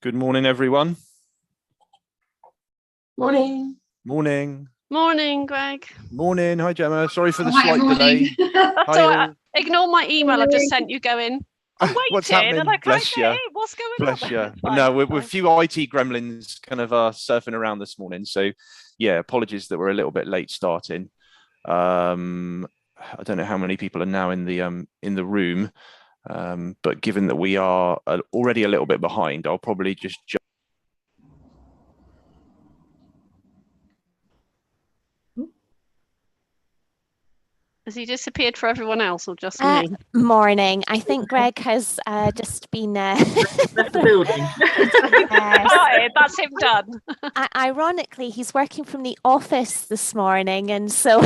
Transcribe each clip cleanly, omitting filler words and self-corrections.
Good morning, everyone. Morning. Morning. Morning, Greg. Morning. Hi, Gemma. Sorry for the slight delay. That's all right. Ignore my email I've just sent you going, I'm waiting. What's happening? And like, Bless you. What's going Bless on? you. Fine, No, we're a few IT gremlins kind of surfing around this morning. So, yeah, apologies that we're a little bit late starting. I don't know how many people are now in the room, but given that we are already a little bit behind, I'll probably just jump. Has he disappeared for everyone else or just me? Morning. I think Greg has just been left the building. Yes. That's him done. Ironically, he's working from the office this morning, and so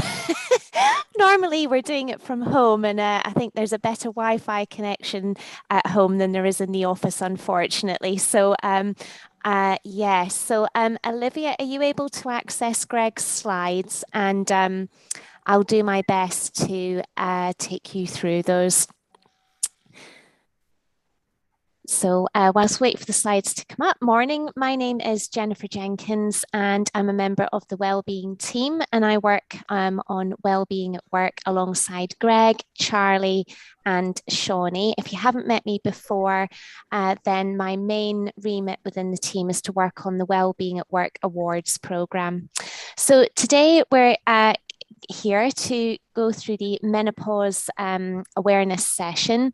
normally we're doing it from home, and I think there's a better Wi-Fi connection at home than there is in the office, unfortunately. So yeah, so Olivia, are you able to access Greg's slides? And I'll do my best to take you through those. So whilst we wait for the slides to come up, morning, my name is Jennifer Jenkins and I'm a member of the Wellbeing Team, and I work on Wellbeing at Work alongside Greg, Charlie and Shawnee. If you haven't met me before, then my main remit within the team is to work on the Wellbeing at Work Awards programme. So today we're here to go through the menopause awareness session.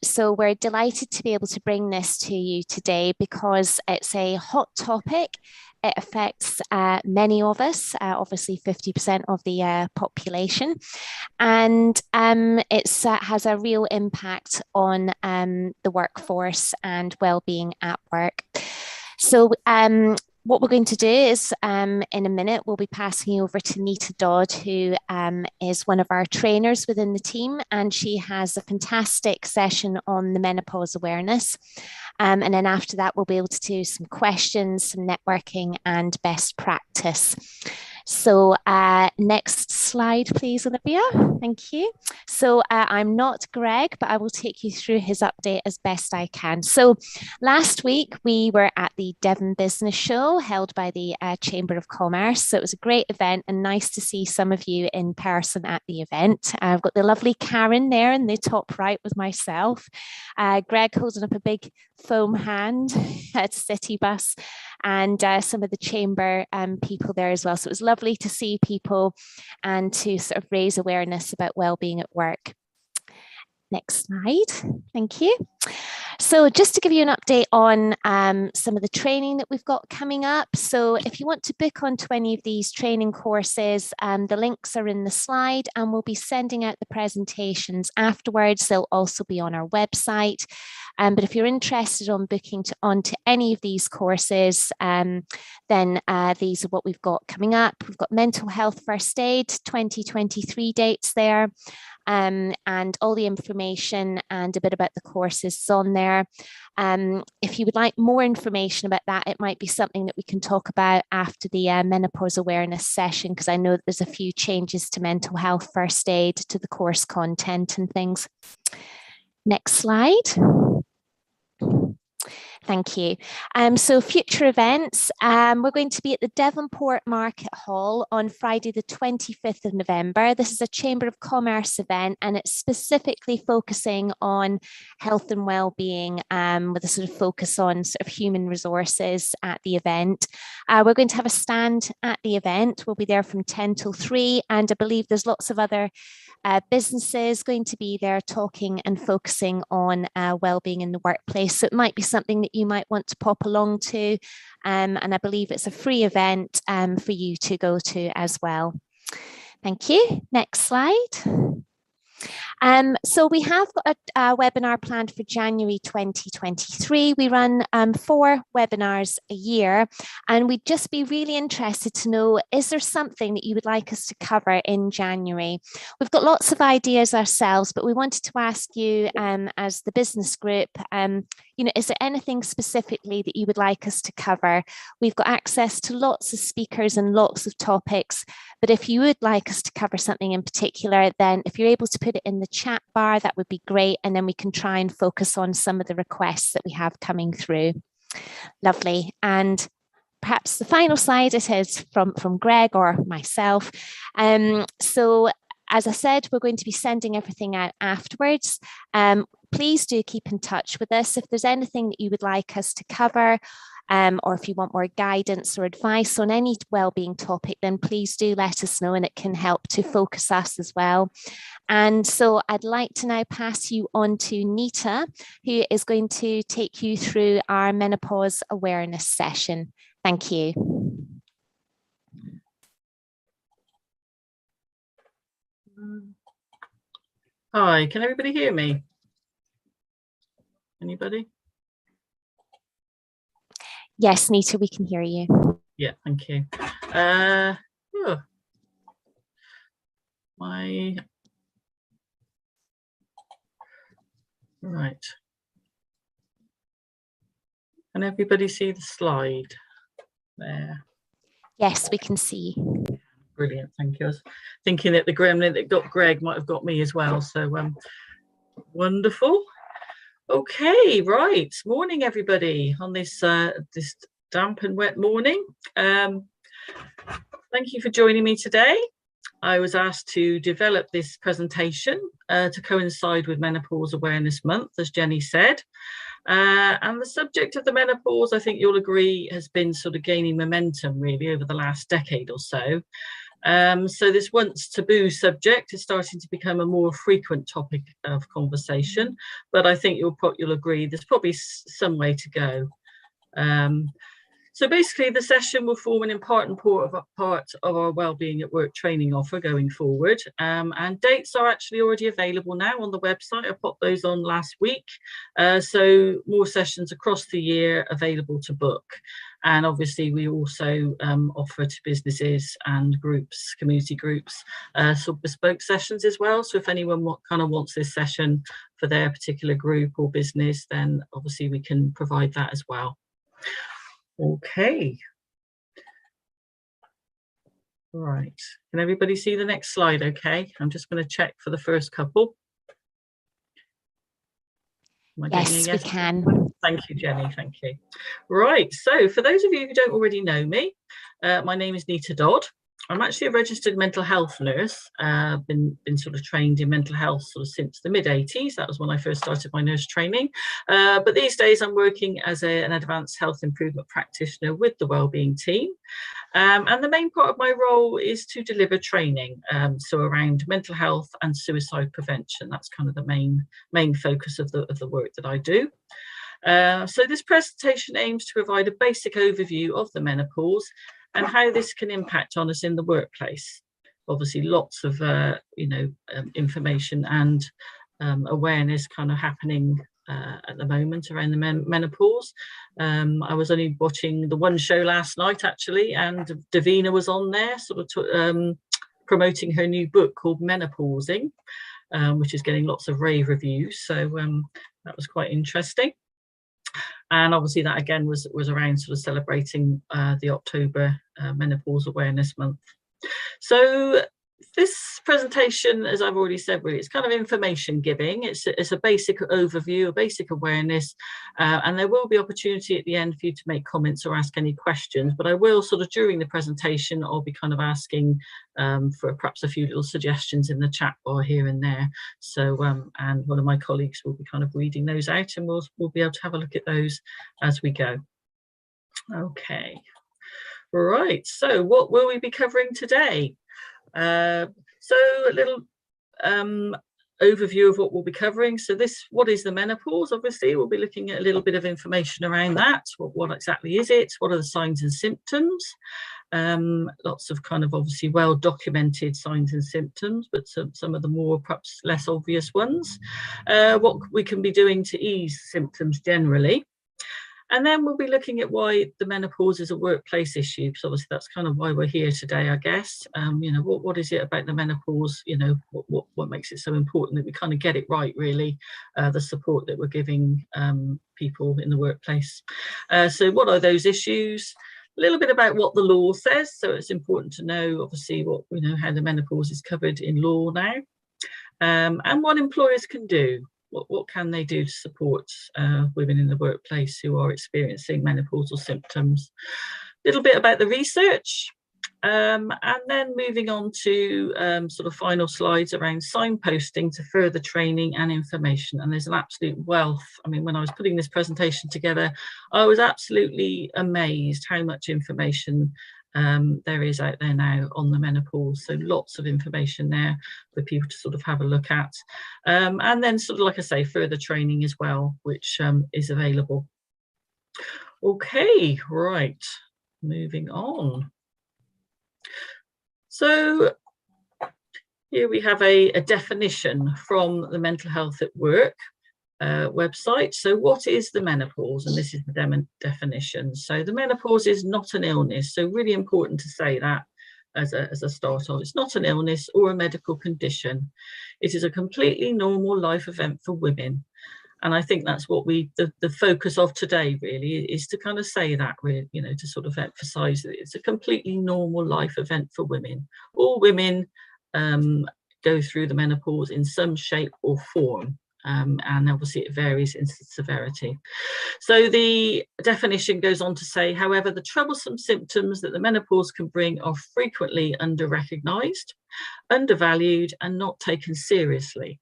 So we're delighted to be able to bring this to you today because it's a hot topic. It affects many of us, obviously 50% of the population, and it has a real impact on the workforce and well-being at work. So what we're going to do is in a minute, we'll be passing you over to Nita Dodd, who is one of our trainers within the team, and she has a fantastic session on the menopause awareness. And then after that, we'll be able to do some questions, some networking and best practice. So next slide, please, Olivia. Thank you. So I'm not Greg, but I will take you through his update as best I can. So last week, we were at the Devon Business Show held by the Chamber of Commerce. So it was a great event and nice to see some of you in person at the event. I've got the lovely Karen there in the top right with myself. Greg holding up a big foam hand at City Bus, and some of the chamber people there as well. So it was lovely to see people and to sort of raise awareness about wellbeing at work. Next slide, thank you. So just to give you an update on some of the training that we've got coming up. So if you want to book onto any of these training courses, the links are in the slide, and we'll be sending out the presentations afterwards. They'll also be on our website. But if you're interested on booking onto any of these courses, then these are what we've got coming up. We've got Mental Health First Aid 2023 dates there. And all the information and a bit about the courses is on there. If you would like more information about that, it might be something that we can talk about after the menopause awareness session, because I know that there's a few changes to mental health first aid, to the course content and things. Next slide. Thank you. So future events, we're going to be at the Devonport Market Hall on Friday the 25th of November. This is a Chamber of Commerce event, and it's specifically focusing on health and well-being with a sort of focus on sort of human resources at the event. We're going to have a stand at the event. We'll be there from 10 till 3, and I believe there's lots of other businesses going to be there talking and focusing on well-being in the workplace. So it might be something that you might want to pop along to, and I believe it's a free event for you to go to as well. Thank you. Next slide. So we have got a webinar planned for January 2023. We run 4 webinars a year, and we'd just be really interested to know, is there something that you would like us to cover in January? We've got lots of ideas ourselves, but we wanted to ask you as the business group, is there anything specifically that you would like us to cover? We've got access to lots of speakers and lots of topics, but if you would like us to cover something in particular, then if you're able to put it in the chat bar, that would be great. And then we can try and focus on some of the requests that we have coming through. Lovely. And perhaps the final slide, it is from Greg or myself. So as I said, we're going to be sending everything out afterwards. Please do keep in touch with us. If there's anything that you would like us to cover, or if you want more guidance or advice on any wellbeing topic, then please do let us know, and it can help to focus us as well. And so I'd like to now pass you on to Nita, who is going to take you through our menopause awareness session. Thank you. Hi, can everybody hear me? Anybody? Yes, Nita, we can hear you. Yeah, thank you. Right. Can everybody see the slide there? Yes, we can see. Brilliant, thank you. I was thinking that the gremlin that got Greg might have got me as well, so wonderful. Okay, right. Morning, everybody, on this this damp and wet morning. Thank you for joining me today. I was asked to develop this presentation to coincide with Menopause Awareness Month, as Jenny said. And the subject of the menopause, I think you'll agree, has been sort of gaining momentum really over the last decade or so. So this once taboo subject is starting to become a more frequent topic of conversation, but I think you'll agree there's probably some way to go. So basically the session will form an important part of our Wellbeing at Work training offer going forward, and dates are actually already available now on the website. I popped those on last week, so more sessions across the year available to book. And obviously we also offer to businesses and groups, community groups, sort of bespoke sessions as well. So if anyone kind of wants this session for their particular group or business, then obviously we can provide that as well. Okay. Right. Can everybody see the next slide okay? I'm just going to check for the first couple. Yes, we can. Thank you, Jenny. Thank you. Right. So for those of you who don't already know me, my name is Nita Dodd. I'm actually a registered mental health nurse. Been sort of trained in mental health sort of since the mid-80s. That was when I first started my nurse training. But these days I'm working as an advanced health improvement practitioner with the Wellbeing Team. And the main part of my role is to deliver training, so around mental health and suicide prevention. That's kind of the main focus of the work that I do. So this presentation aims to provide a basic overview of the menopause and how this can impact on us in the workplace. Obviously, lots of information and awareness kind of happening at the moment around the menopause. I was only watching the one show last night actually, and Davina was on there, sort of promoting her new book called Menopausing, which is getting lots of rave reviews. So that was quite interesting. And obviously that again was around sort of celebrating the October Menopause Awareness Month. So this presentation, as I've already said, really, it's kind of information giving. It's a basic overview, a basic awareness, and there will be opportunity at the end for you to make comments or ask any questions. But I will sort of during the presentation, I'll be kind of asking for perhaps a few little suggestions in the chat bar here and there. So and one of my colleagues will be kind of reading those out, and we'll be able to have a look at those as we go. Okay, right. So what will we be covering today? So a little overview of what we'll be covering. So what is the menopause? Obviously, we'll be looking at a little bit of information around that. What exactly is it? What are the signs and symptoms? Lots of kind of obviously well documented signs and symptoms, but some of the more perhaps less obvious ones. What we can be doing to ease symptoms generally. And then we'll be looking at why the menopause is a workplace issue, because obviously that's kind of why we're here today, I guess. What is it about the menopause, what makes it so important that we kind of get it right, really, the support that we're giving people in the workplace. So what are those issues? A little bit about what the law says. So it's important to know, obviously, how the menopause is covered in law now, and what employers can do. what can they do to support women in the workplace who are experiencing menopausal symptoms. A little bit about the research, and then moving on to sort of final slides around signposting to further training and information. And there's an absolute wealth. I mean, when I was putting this presentation together, I was absolutely amazed how much information there is out there now on the menopause. So lots of information there for people to sort of have a look at. And then sort of, like I say, further training as well, which is available. Okay, right, moving on. So here we have a definition from the Mental Health at Work website. So what is the menopause? And this is the definition. So the menopause is not an illness. So really important to say that as a start on. It's not an illness or a medical condition. It is a completely normal life event for women. And I think that's what the focus of today really is, to kind of say that, you know, to sort of emphasize that it's a completely normal life event for women. All women go through the menopause in some shape or form. And obviously it varies in severity. So the definition goes on to say, however, the troublesome symptoms that the menopause can bring are frequently under-recognised, undervalued, and not taken seriously.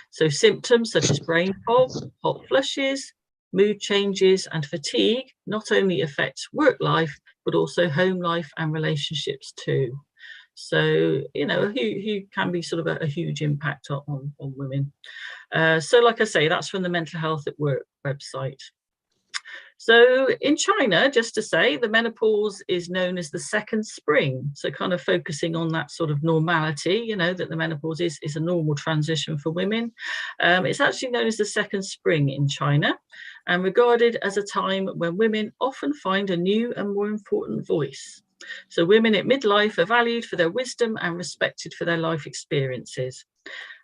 So symptoms such as brain fog, hot flushes, mood changes, and fatigue not only affect work life, but also home life and relationships too. So, you know, who can be sort of a huge impact on women. So like I say, that's from the Mental Health at Work website. So in China, just to say, the menopause is known as the second spring. So kind of focusing on that sort of normality, you know, that the menopause is a normal transition for women. It's actually known as the second spring in China and regarded as a time when women often find a new and more important voice. So women at midlife are valued for their wisdom and respected for their life experiences.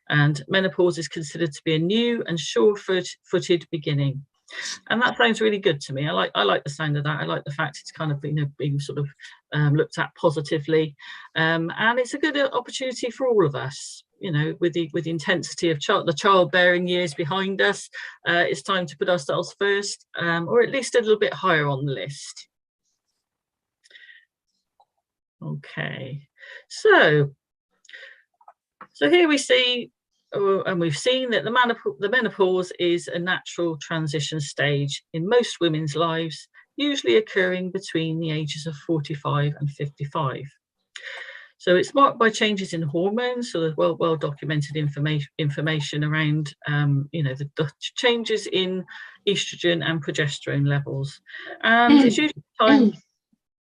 And menopause is considered to be a new and sure-footed beginning. And that sounds really good to me. I like the sound of that. I like the fact it's kind of, you know, being sort of looked at positively, and it's a good opportunity for all of us. You know, with the intensity of the childbearing years behind us, it's time to put ourselves first, or at least a little bit higher on the list. Okay, so here we see. And we've seen that the menopause is a natural transition stage in most women's lives, usually occurring between the ages of 45 and 55. So it's marked by changes in hormones, so there's well documented information around you know, the changes in estrogen and progesterone levels. And it's usually a time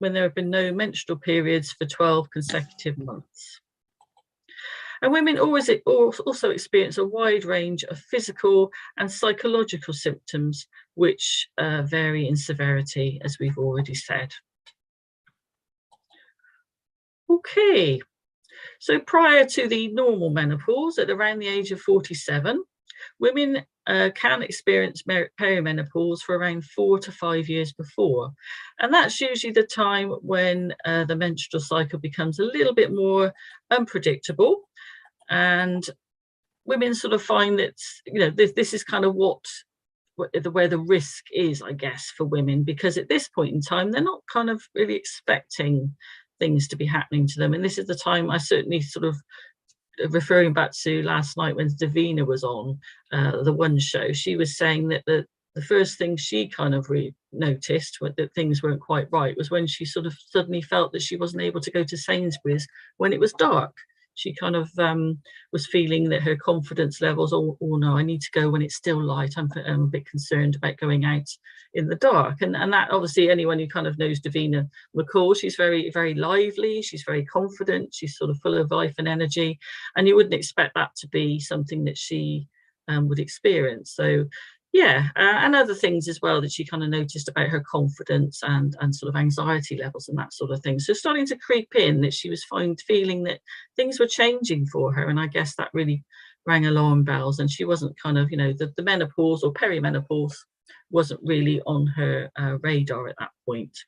when there have been no menstrual periods for 12 consecutive months. And women also experience a wide range of physical and psychological symptoms, which vary in severity, as we've already said. Okay, so prior to the normal menopause, at around the age of 47, women can experience perimenopause for around 4 to 5 years before. And that's usually the time when the menstrual cycle becomes a little bit more unpredictable. And women sort of find that, you know, this is kind of where the risk is, I guess, for women, because at this point in time, they're not kind of really expecting things to be happening to them. And this is the time I certainly sort of, referring back to last night when Davina was on the One Show, she was saying that the first thing she kind of noticed that things weren't quite right was when she sort of suddenly felt that she wasn't able to go to Sainsbury's when it was dark. She kind of was feeling that her confidence levels, oh no, I need to go when it's still light. I'm a bit concerned about going out in the dark. And that, obviously, anyone who kind of knows Davina McCall, she's very, very lively. She's very confident. She's sort of full of life and energy. And you wouldn't expect that to be something that she would experience. So, yeah, and other things as well that she kind of noticed about her confidence and sort of anxiety levels and that sort of thing. So starting to creep in that she was feeling that things were changing for her. And I guess that really rang alarm bells. And she wasn't kind of, you know, the menopause or perimenopause wasn't really on her radar at that point.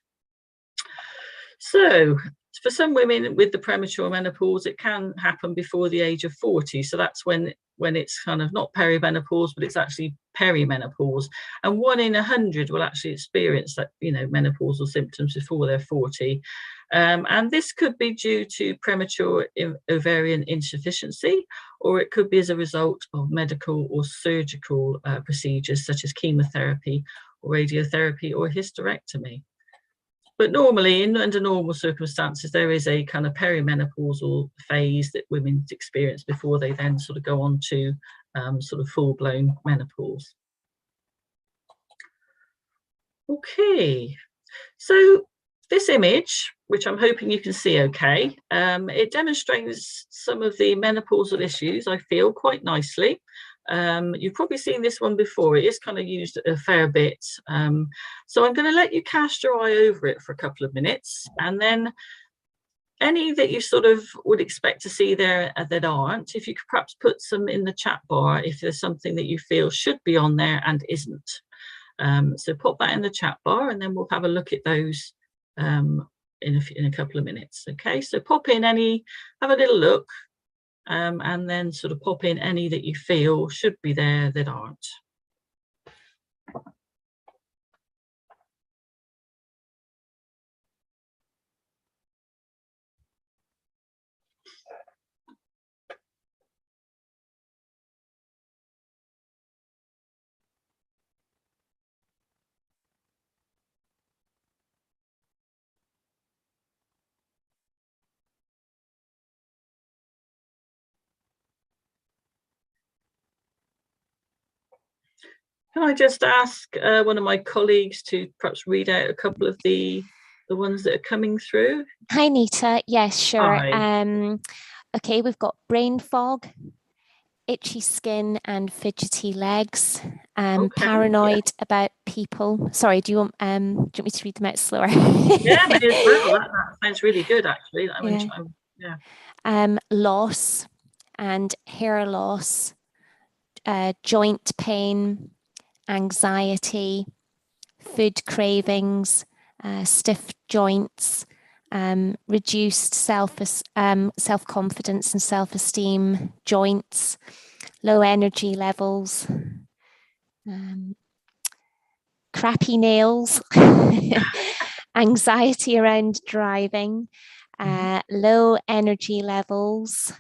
So for some women with the premature menopause, it can happen before the age of 40. So that's when when it's kind of not perimenopause, but it's actually perimenopause. And 1 in 100 will actually experience that, menopausal symptoms before they're 40. And this could be due to premature ovarian insufficiency, or it could be as a result of medical or surgical procedures such as chemotherapy or radiotherapy or hysterectomy. But normally, under normal circumstances, there is a kind of perimenopausal phase that women experience before they then sort of go on to sort of full-blown menopause. Okay, so this image, which I'm hoping you can see okay, it demonstrates some of the menopausal issues, I feel, quite nicely. You've probably seen this one before. It is kind of used a fair bit. So I'm going to let you cast your eye over it for a couple of minutes, and then any that you sort of would expect to see there that aren't, if you could perhaps put some in the chat bar if there's something that you feel should be on there and isn't. So pop that in the chat bar, and then we'll have a look at those in a couple of minutes. Okay, so pop in any, have a little look. And then sort of pop in any that you feel should be there that aren't. Can I just ask one of my colleagues to perhaps read out a couple of the ones that are coming through? Hi, Nita. Yes, sure. Hi. Okay, we've got brain fog, itchy skin and fidgety legs, Okay, paranoid about people. Sorry, do you want me to read them out slower? Yeah, may as well. That sounds really good, actually. Loss and hair loss, joint pain, anxiety, food cravings, stiff joints, reduced self-confidence and self-esteem, joints, low energy levels, crappy nails, anxiety around driving, low energy levels.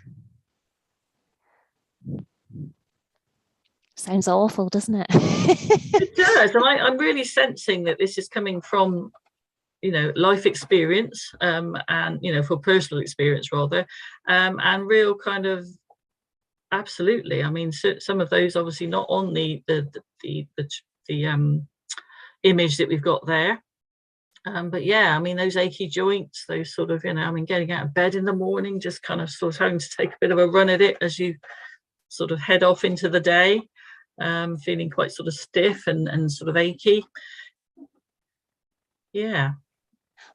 Sounds awful, doesn't it? It does. And I'm really sensing that this is coming from, life experience, and, for personal experience rather, and real kind of, absolutely. I mean, so some of those obviously not on the image that we've got there. But yeah, I mean, those achy joints, those sort of, getting out of bed in the morning, just kind of sort of having to take a bit of a run at it as you sort of head off into the day. Feeling quite sort of stiff and sort of achy. Yeah.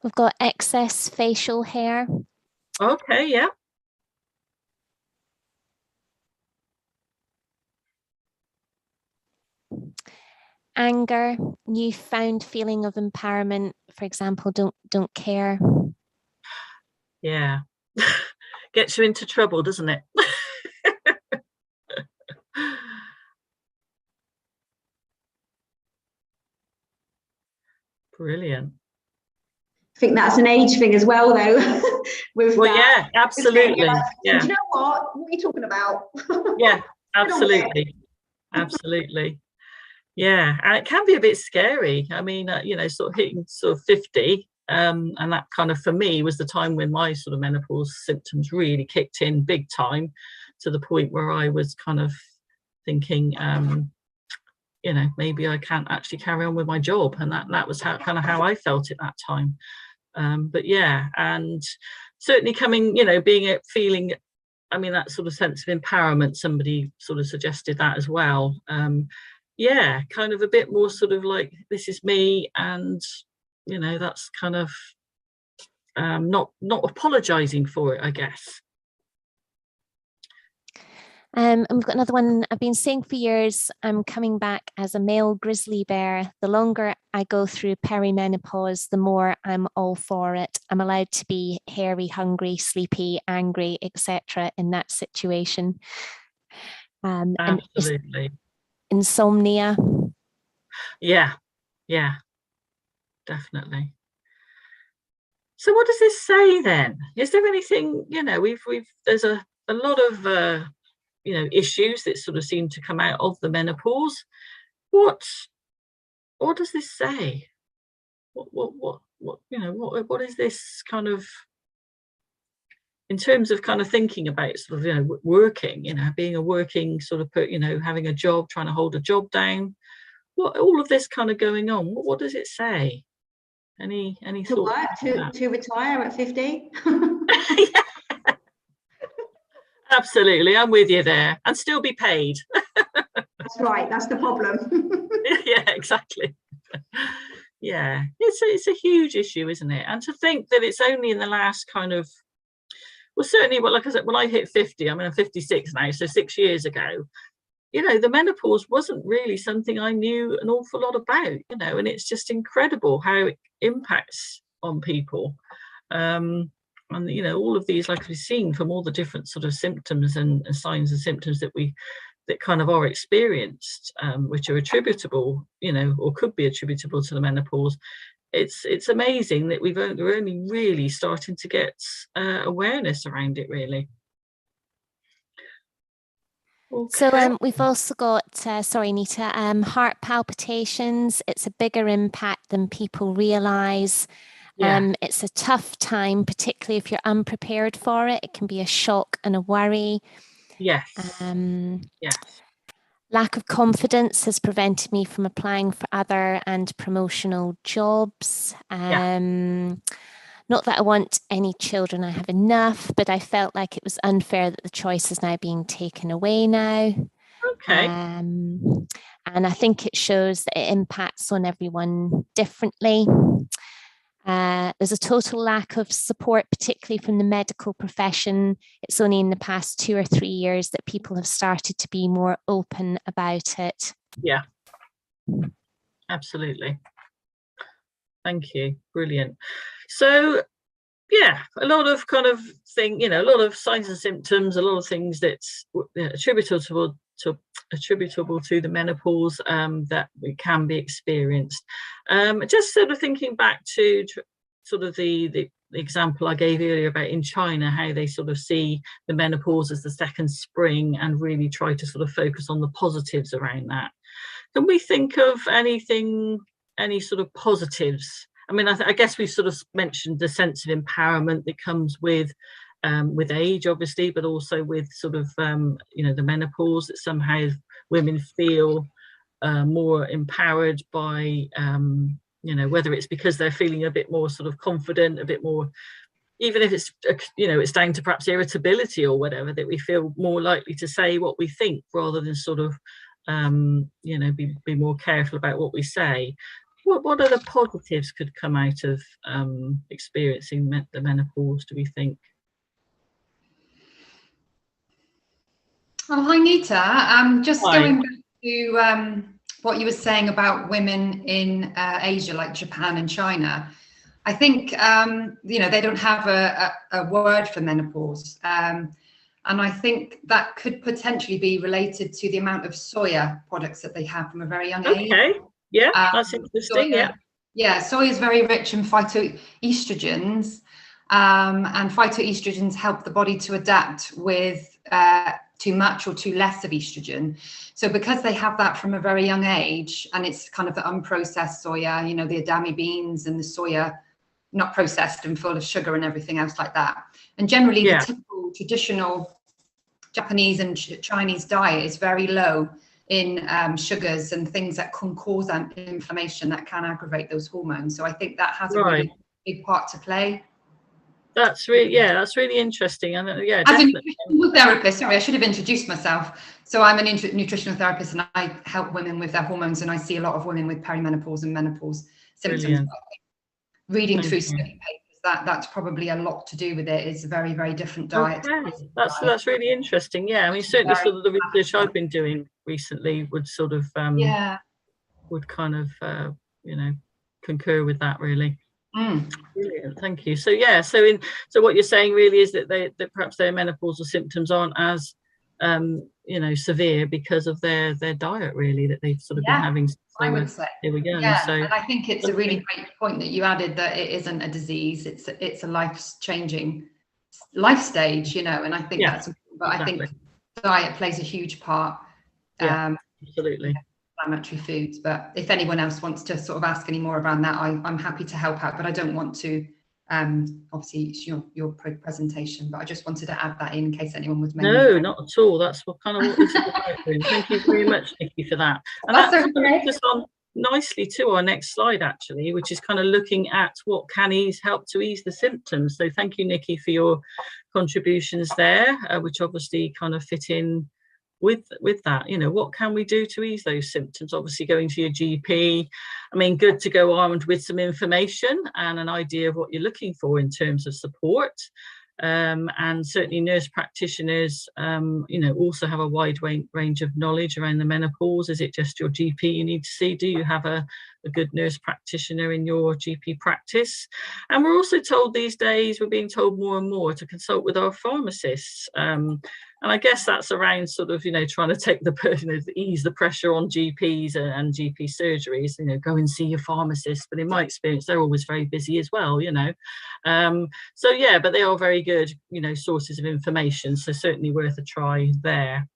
We've got excess facial hair. Okay, yeah. Anger, newfound feeling of empowerment, for example, don't care. Yeah. Gets you into trouble, doesn't it? Brilliant. I think that's an age thing as well, though. Yeah, absolutely. Yeah. Do you know what are you talking about? Yeah, absolutely. Absolutely. Yeah, and it can be a bit scary. I mean, sort of hitting sort of 50, and that kind of, for me, was the time when my sort of menopause symptoms really kicked in big time, to the point where I was kind of thinking, maybe I can't actually carry on with my job, and that was how I felt at that time. But yeah, and certainly coming, feeling, that sort of sense of empowerment, somebody sort of suggested that as well. Yeah, kind of a bit more sort of like, this is me, and that's kind of not apologizing for it, I guess. And we've got another one. I've been saying for years, I'm coming back as a male grizzly bear. The longer I go through perimenopause, the more I'm all for it. I'm allowed to be hairy, hungry, sleepy, angry, etc. in that situation. and Absolutely. insomnia. Yeah, definitely. So what does this say then? Is there anything, there's a lot of issues that sort of seem to come out of the menopause. What does this say? What is this kind of, in terms of kind of thinking about sort of, working, being a working sort of, having a job, trying to hold a job down, what, all of this kind of going on, what does it say? Any To thoughts? work, to retire at 50. Absolutely, I'm with you there, and still be paid. That's right, that's the problem. Yeah, exactly. Yeah, it's a huge issue, isn't it? And to think that it's only in the last kind of, well, certainly, well, like I said, when I hit 50, I mean, I'm 56 now, so 6 years ago, the menopause wasn't really something I knew an awful lot about, and it's just incredible how it impacts on people. And all of these, like we've seen from all the different sort of symptoms and signs and symptoms that kind of are experienced, which are attributable, or could be attributable to the menopause. It's amazing that we're only really starting to get awareness around it, really. Okay. So we've also got, sorry, Nita, heart palpitations. It's a bigger impact than people realise. Yeah. It's a tough time, particularly if you're unprepared for it. It can be a shock and a worry. Yes. Yes. Lack of confidence has prevented me from applying for other and promotional jobs. Not that I want any children, I have enough, but I felt like it was unfair that the choice is now being taken away now. Okay. And I think it shows that it impacts on everyone differently. There's a total lack of support, particularly from the medical profession. It's only in the past 2 or 3 years that people have started to be more open about it. Yeah, absolutely. Thank you. Brilliant. So, yeah, a lot of kind of thing, a lot of signs and symptoms, a lot of things that's attributable to the menopause that can be experienced. Just sort of thinking back to sort of the example I gave earlier about in China, how they sort of see the menopause as the second spring and really try to sort of focus on the positives around that. Can we think of any sort of positives? I mean, I guess we've sort of mentioned the sense of empowerment that comes with age, obviously, but also with sort of, the menopause, that somehow women feel more empowered by, whether it's because they're feeling a bit more sort of confident, a bit more, even if it's, it's down to perhaps irritability or whatever, that we feel more likely to say what we think rather than sort of, be more careful about what we say. What other positives could come out of experiencing the menopause, do we think? Oh, hi, Nita. Just Hi. going back to what you were saying about women in Asia, like Japan and China. I think, they don't have a word for menopause. And I think that could potentially be related to the amount of soya products that they have from a very young age. Okay. Yeah, that's interesting. Soya, yeah, soya is very rich in phytoestrogens, and phytoestrogens help the body to adapt with too much or too less of estrogen. So because they have that from a very young age, and it's kind of the unprocessed soya, the Adami beans and the soya, not processed and full of sugar and everything else like that. And generally the typical traditional Japanese and Chinese diet is very low in sugars and things that can cause inflammation, that can aggravate those hormones. So I think that has a really big part to play. That's really interesting. And as a nutritional therapist, sorry, I should have introduced myself. So I'm a nutritional therapist and I help women with their hormones, and I see a lot of women with perimenopause and menopause symptoms. Brilliant. Reading through study papers, that's probably a lot to do with it. It's a very, very different diet. Okay. That's really interesting. Yeah, I mean, certainly sort of the research I've been doing recently would sort of would kind of concur with that, really. Brilliant, thank you. So so what you're saying really is that perhaps their menopausal symptoms aren't as you know, severe because of their diet, really, that they've sort of been having since I would say. they were young. Yeah, So, and I think it's a really great point that you added, that it isn't a disease, it's a life-changing life stage, you know, and I think that's important. But exactly. I think diet plays a huge part. Absolutely. Inflammatory foods. But if anyone else wants to sort of ask any more around that, I'm happy to help out, but I don't want to obviously it's your presentation, but I just wanted to add that in case anyone was maybe... No, not at all. That's what kind of what this is about. Thank you very much, Nikki, for that. And that leads us on nicely to our next slide, actually, which is kind of looking at what can help to ease the symptoms. So thank you, Nikki, for your contributions there, which obviously kind of fit in with that. You know, what can we do to ease those symptoms? Obviously going to your GP. I mean, good to go armed with some information and an idea of what you're looking for in terms of support. And certainly nurse practitioners, you know, also have a wide range of knowledge around the menopause. Is it just your GP you need to see? Do you have a good nurse practitioner in your GP practice? And we're also told these days, we're being told more and more to consult with our pharmacists. And I guess that's around sort of, you know, trying to take the burden of ease the pressure on GPs and GP surgeries, you know, go and see your pharmacist. But in my experience, they're always very busy as well, you know. So yeah, but they are very good, you know, sources of information. So certainly worth a try there.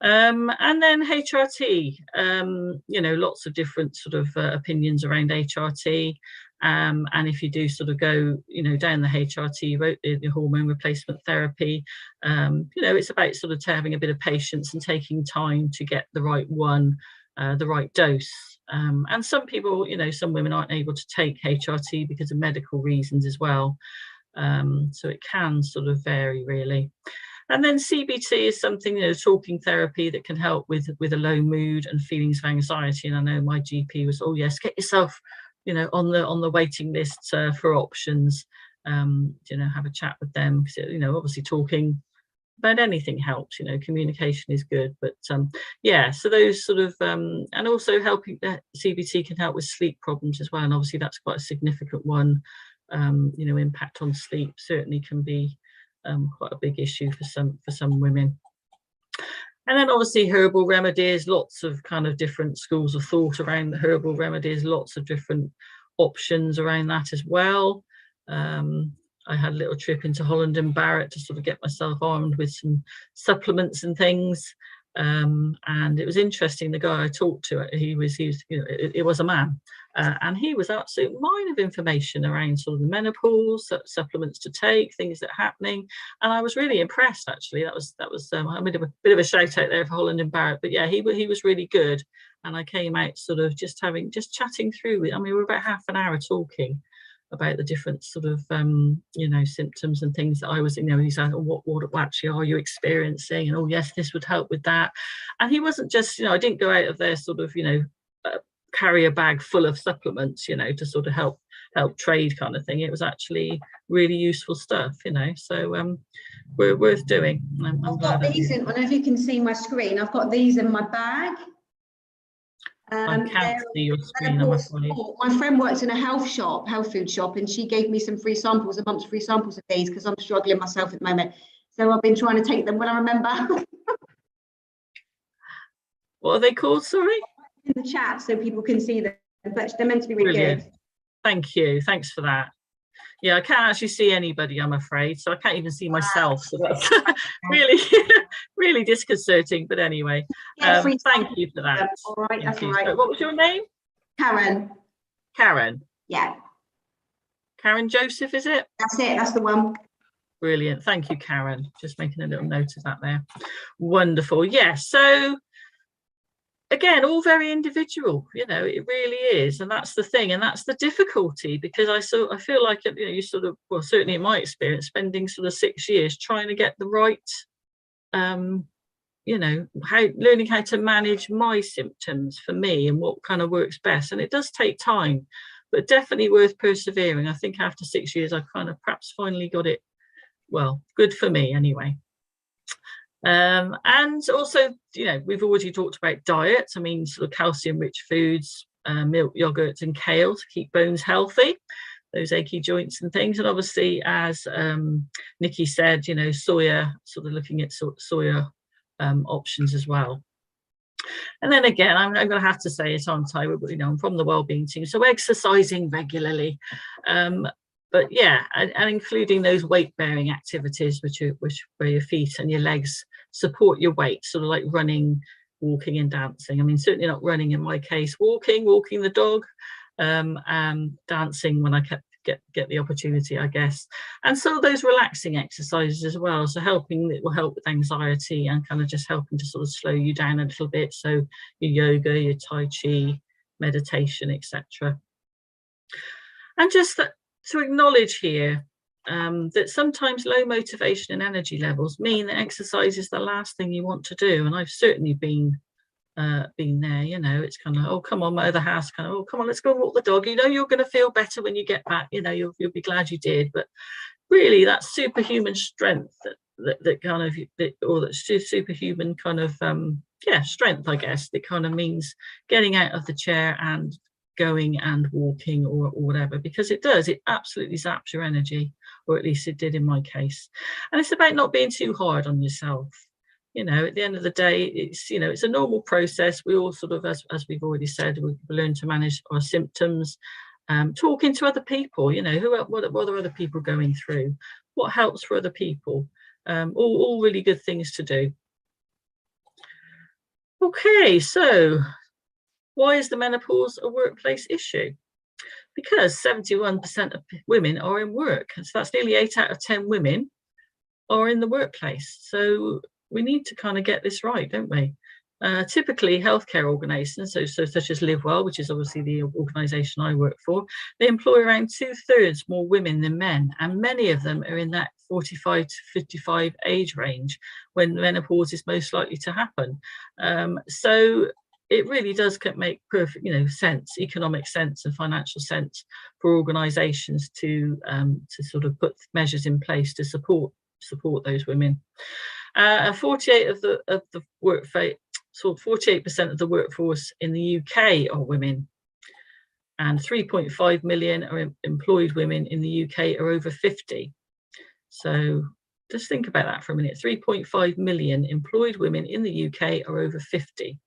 And then HRT, you know, lots of different sort of opinions around HRT. And if you do sort of go, you know, down the HRT route, the hormone replacement therapy, you know, it's about sort of having a bit of patience and taking time to get the right one, the right dose. And some people, you know, some women aren't able to take HRT because of medical reasons as well. So it can sort of vary, really. And then CBT is something, you know, talking therapy that can help with a low mood and feelings of anxiety. And I know my GP was, oh yes, get yourself, you know, on the waiting list for options. You know, have a chat with them, because, you know, obviously talking about anything helps. You know, communication is good, but yeah. So those sort of and also helping, CBT can help with sleep problems as well, and obviously that's quite a significant one. You know, impact on sleep certainly can be quite a big issue for some women. And then obviously herbal remedies, lots of kind of different schools of thought around the herbal remedies, lots of different options around that as well. I had a little trip into Holland and Barrett to sort of get myself armed with some supplements and things. And it was interesting, the guy I talked to, he was you know, it was a man, and he was absolute mine of information around sort of the menopause, supplements to take, things that are happening, and I was really impressed, actually. That was I made a bit of a shout out there for Holland and Barrett, but yeah, he was really good, and I came out sort of just chatting through with, I mean, we were about half an hour talking about the different sort of you know, symptoms and things that I was, you know, he's like, oh, what actually are you experiencing, and oh yes, this would help with that. And he wasn't just, you know, I didn't go out of there sort of, you know, carry a bag full of supplements, you know, to sort of help trade kind of thing. It was actually really useful stuff, you know, so we're worth doing. I've got these in, I don't know if you can see my screen, I've got these in my bag. I can't see your screen, I'm afraid. My friend works in a health food shop, and she gave me some free samples, a month's free samples of these, because I'm struggling myself at the moment. So I've been trying to take them when I remember. What are they called, sorry? In the chat so people can see them, but they're meant to be really Brilliant. good. Thank you, thanks for that. Yeah, I can't actually see anybody, I'm afraid, so I can't even see myself, so that's really really disconcerting, but anyway, Yeah, thank you for that. All right, that's all right. So what was your name? Karen. Yeah, Karen Joseph, is it? that's it, that's the one. Brilliant, thank you, Karen. Just making a little note of that there. Wonderful. Yes, so again, all very individual, you know, it really is, and that's the thing, and that's the difficulty, because I feel like, you know, you sort of, well, certainly in my experience, spending sort of 6 years trying to get the right, you know, learning how to manage my symptoms for me and what kind of works best, and it does take time, but definitely worth persevering. I think after 6 years, I kind of perhaps finally got it, well, good for me anyway. And also, you know, we've already talked about diet. I mean, sort of calcium-rich foods, milk, yogurt, and kale to keep bones healthy, those achy joints and things. And obviously, as Nikki said, you know, soya, sort of looking at soya options as well. And then again, I'm going to have to say it, aren't I? I'm from the Wellbeing Team, so exercising regularly, but yeah, and including those weight-bearing activities, where your feet and your legs support your weight, sort of like running, walking, and dancing. I mean, certainly not running in my case. Walking the dog, dancing when I get the opportunity, I guess. And so those relaxing exercises as well, so it will help with anxiety and kind of just helping to sort of slow you down a little bit. So your yoga, your tai chi, meditation, etc. And just to acknowledge here that sometimes low motivation and energy levels mean that exercise is the last thing you want to do. And I've certainly been there, it's kind of, oh, come on, my other half kind of, oh, come on, let's go and walk the dog. You're going to feel better when you get back, you'll be glad you did. But really, that superhuman strength that kind of, or that superhuman kind of, strength, I guess, that kind of means getting out of the chair and going and walking or whatever, because it absolutely zaps your energy, or at least it did in my case. And it's about not being too hard on yourself. At the end of the day, it's a normal process. We all sort of, as we've already said, we learn to manage our symptoms, talking to other people, what are other people going through, what helps for other people, all really good things to do. Okay, so why is the menopause a workplace issue? Because 71% of women are in work, so that's nearly 8 out of 10 women are in the workplace. So we need to kind of get this right, don't we? Typically, healthcare organisations, so such as Live Well, which is obviously the organisation I work for, they employ around 2/3 more women than men, and many of them are in that 45 to 55 age range when menopause is most likely to happen. So it really does make perfect, sense, economic sense and financial sense for organisations to sort of put measures in place to support those women. And 48% of the workforce in the UK are women, and 3.5 million are employed women in the UK are over 50. So just think about that for a minute. 3.5 million employed women in the UK are over 50.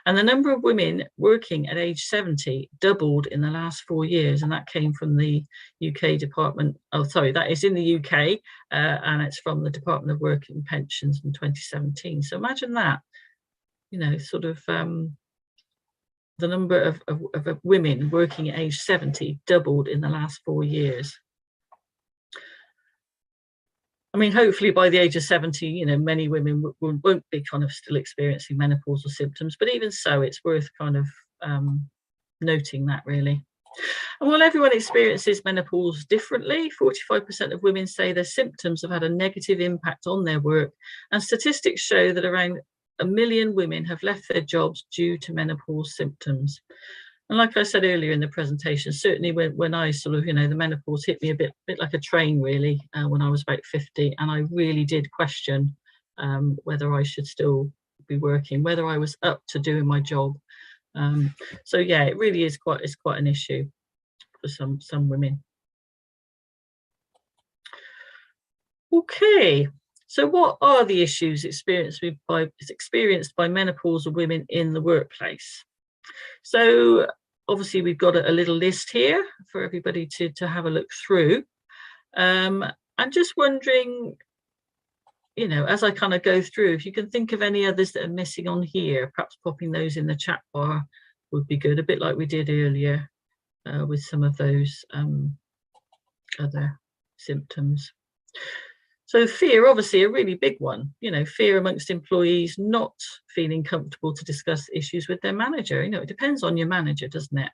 And the number of women working at age 70 doubled in the last 4 years, and that came from the UK Department. Oh, sorry, that is in the UK, and it's from the Department of Work and Pensions in 2017. So imagine that, sort of the number of women working at age 70 doubled in the last 4 years. I mean, hopefully by the age of 70, many women won't be kind of still experiencing menopausal symptoms, but even so, it's worth kind of noting that, really. And while everyone experiences menopause differently, 45% of women say their symptoms have had a negative impact on their work, and statistics show that around 1 million women have left their jobs due to menopause symptoms. And like I said earlier in the presentation, certainly when I sort of, the menopause hit me a bit like a train, really, when I was about 50, and I really did question whether I should still be working, whether I was up to doing my job. So yeah, it really is quite an issue for some women. Okay, so what are the issues experienced by menopausal women in the workplace? So obviously we've got a little list here for everybody to have a look through. I'm just wondering, as I kind of go through, if you can think of any others that are missing on here, perhaps popping those in the chat bar would be good, a bit like we did earlier with some of those other symptoms. So fear, obviously a really big one, fear amongst employees not feeling comfortable to discuss issues with their manager. It depends on your manager, doesn't it?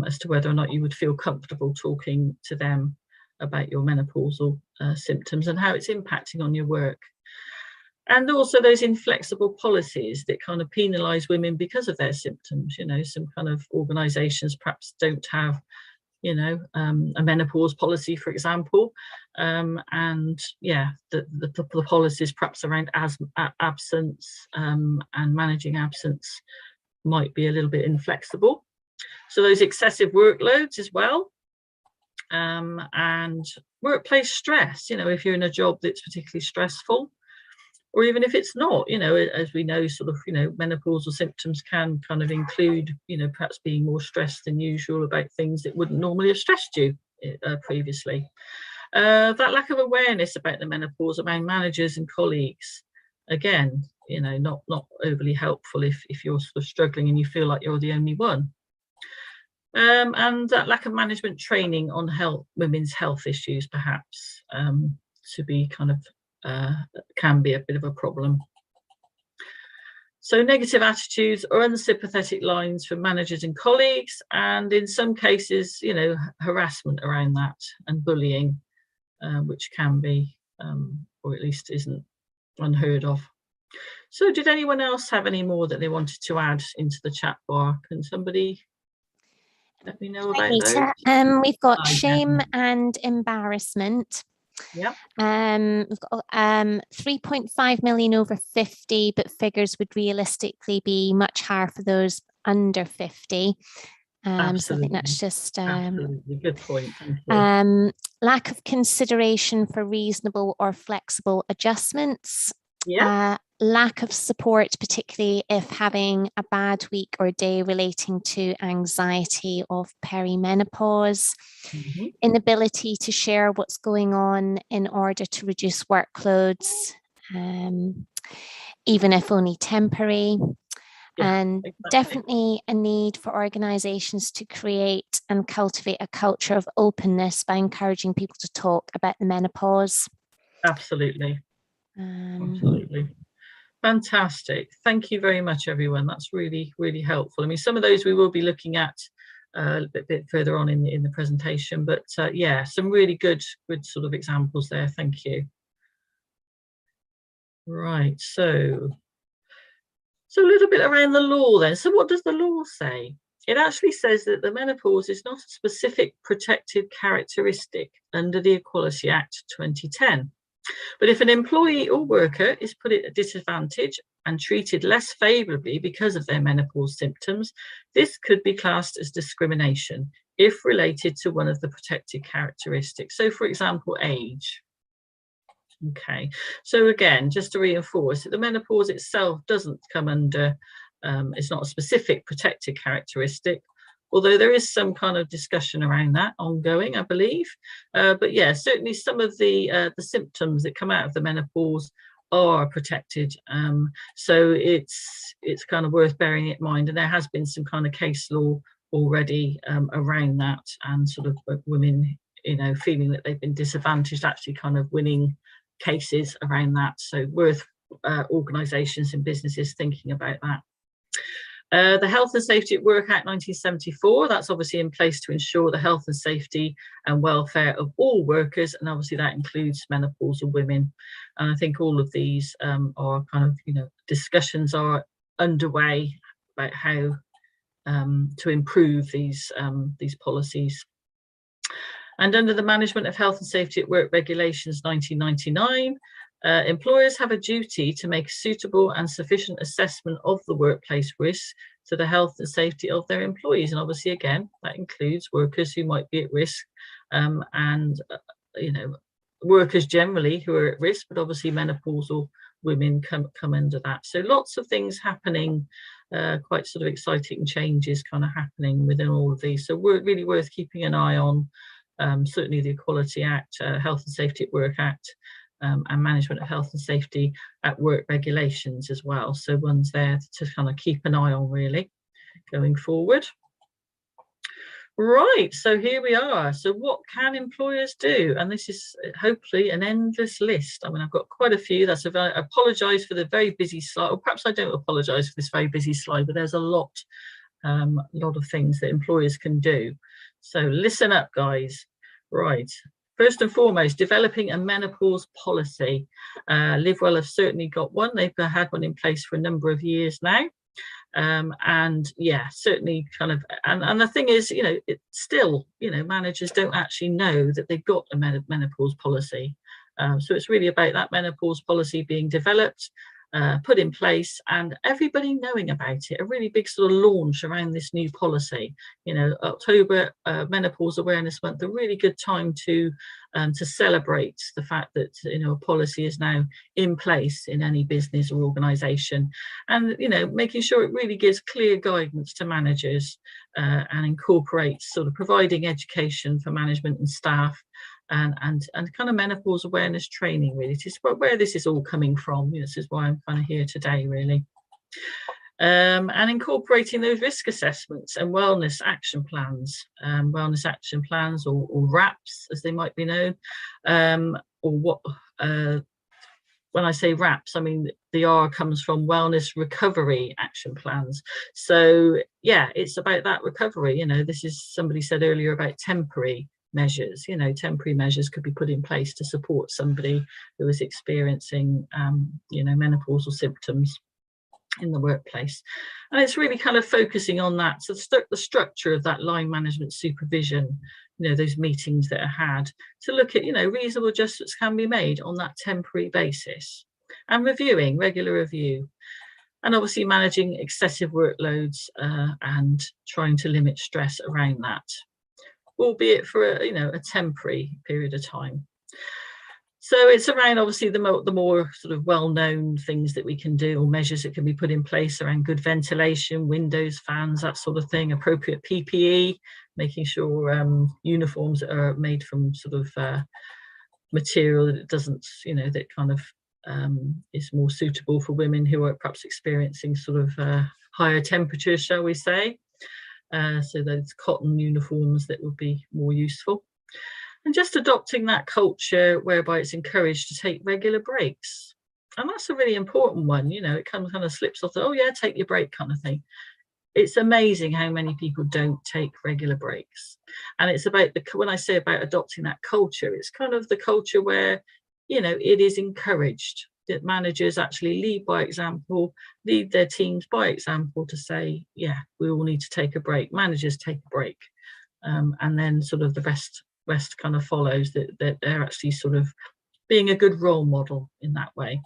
As to whether or not you would feel comfortable talking to them about your menopausal symptoms and how it's impacting on your work. And also those inflexible policies that kind of penalise women because of their symptoms. Some kind of organisations perhaps don't have a menopause policy, for example, and yeah, the policies perhaps around absence and managing absence might be a little bit inflexible. So those excessive workloads as well, and workplace stress. If you're in a job that's particularly stressful, or even if it's not, you know, as we know, sort of, you know, menopausal symptoms can kind of include, you know, perhaps being more stressed than usual about things that wouldn't normally have stressed you previously. That lack of awareness about the menopause among managers and colleagues, again, you know, not overly helpful if you're sort of struggling and you feel like you're the only one. And that lack of management training on women's health issues, perhaps, to be kind of can be a bit of a problem. So negative attitudes or unsympathetic lines from managers and colleagues, and in some cases, you know, harassment around that and bullying, which can be, or at least isn't unheard of. So did anyone else have any more that they wanted to add into the chat bar? Can somebody let me know about those? We've got shame and embarrassment. Yep. We've got 3.5 million over 50, but figures would realistically be much higher for those under 50. So I think that's just absolutely good point. Thank you. Lack of consideration for reasonable or flexible adjustments. Yeah. Lack of support, particularly if having a bad week or day relating to anxiety of perimenopause. Mm-hmm. Inability to share what's going on in order to reduce workloads, even if only temporary. Yeah, and exactly. Definitely a need for organisations to create and cultivate a culture of openness by encouraging people to talk about the menopause. Absolutely. Absolutely. Fantastic. Thank you very much, everyone. That's really, really helpful. I mean, some of those we will be looking at a bit further on in the presentation, but yeah, some really good sort of examples there. Thank you. Right, so a little bit around the law then. So what does the law say? It actually says that the menopause is not a specific protected characteristic under the Equality Act 2010. But if an employee or worker is put at a disadvantage and treated less favourably because of their menopause symptoms, this could be classed as discrimination if related to one of the protected characteristics. So, for example, age. Okay, so again, just to reinforce, the menopause itself doesn't come under, it's not a specific protected characteristic, although there is some kind of discussion around that ongoing, I believe. But yeah, certainly some of the symptoms that come out of the menopause are protected. So it's kind of worth bearing it in mind. And there has been some kind of case law already around that, and sort of women, you know, feeling that they've been disadvantaged, actually kind of winning cases around that. So worth organisations and businesses thinking about that. The Health and Safety at Work Act 1974, that's obviously in place to ensure the health and safety and welfare of all workers, and obviously that includes menopausal women. And I think all of these are kind of, you know, discussions are underway about how to improve these policies. And under the Management of Health and Safety at Work Regulations 1999, employers have a duty to make a suitable and sufficient assessment of the workplace risks to the health and safety of their employees. And obviously, again, that includes workers who might be at risk, and you know, workers generally who are at risk, but obviously menopausal women come under that. So lots of things happening, quite sort of exciting changes kind of happening within all of these. So we're really worth keeping an eye on. Certainly the Equality Act, Health and Safety at Work Act, and Management of Health and Safety at Work Regulations as well. So one's there to kind of keep an eye on really going forward. Right, so here we are. So what can employers do? And this is hopefully an endless list. I mean, I've got quite a few. I apologise for the very busy slide, or perhaps I don't apologise for this very busy slide, but there's a lot of things that employers can do. So listen up, guys. Right. First and foremost, developing a menopause policy. LiveWell have certainly got one. They've had one in place for a number of years now. And yeah, certainly kind of, and the thing is, you know, it's still, you know, managers don't actually know that they've got a menopause policy. So it's really about that menopause policy being developed put in place, and everybody knowing about it. A really big sort of launch around this new policy. You know, October, Menopause Awareness Month, a really good time to celebrate the fact that, you know, a policy is now in place in any business or organisation, and, you know, making sure it really gives clear guidance to managers and incorporates sort of providing education for management and staff. And kind of menopause awareness training, really. It is where this is all coming from. This is why I'm kind of here today, really. And incorporating those risk assessments and wellness action plans, or RAPs, as they might be known, or what. When I say RAPs, I mean the R comes from wellness recovery action plans. So yeah, it's about that recovery. You know, this is, somebody said earlier about temporary measures. You know, temporary measures could be put in place to support somebody who is experiencing, you know, menopausal symptoms in the workplace. And it's really kind of focusing on that. So the structure of that line management supervision, you know, those meetings that are had to look at, you know, reasonable adjustments can be made on that temporary basis, and reviewing, regular review, and obviously managing excessive workloads and trying to limit stress around that, albeit for a, you know, a temporary period of time. So it's around, obviously, the more sort of well-known things that we can do, or measures that can be put in place around good ventilation, windows, fans, that sort of thing, appropriate PPE, making sure uniforms are made from sort of material that it doesn't, you know, that kind of is more suitable for women who are perhaps experiencing sort of higher temperatures, shall we say. So those cotton uniforms that would be more useful. And just adopting that culture whereby it's encouraged to take regular breaks. And that's a really important one. You know, it kind of slips off the, oh yeah, take your break kind of thing. It's amazing how many people don't take regular breaks. And it's about when I say about adopting that culture, it's kind of the culture where, you know, it is encouraged that managers actually lead by example, lead their teams by example to say, yeah, we all need to take a break. Managers take a break. And then sort of the rest kind of follows, that they're actually sort of being a good role model in that way.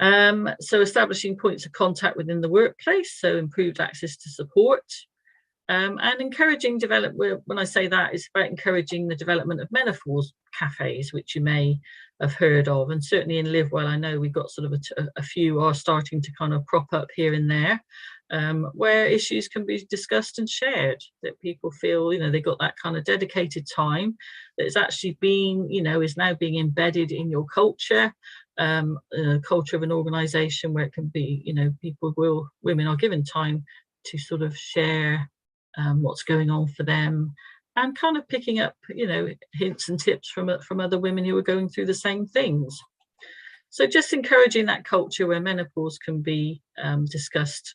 So establishing points of contact within the workplace, so improved access to support, and encouraging development. When I say that, it's about encouraging the development of Menopause Cafes, which you may have heard of, and certainly in Live Well, I know we've got sort of a few are starting to kind of prop up here and there, where issues can be discussed and shared, that people feel, you know, they got that kind of dedicated time that's actually being, you know, is now being embedded in your culture, culture of an organization, where it can be, you know, women are given time to sort of share what's going on for them, and kind of picking up, you know, hints and tips from other women who are going through the same things. So just encouraging that culture where menopause can be discussed,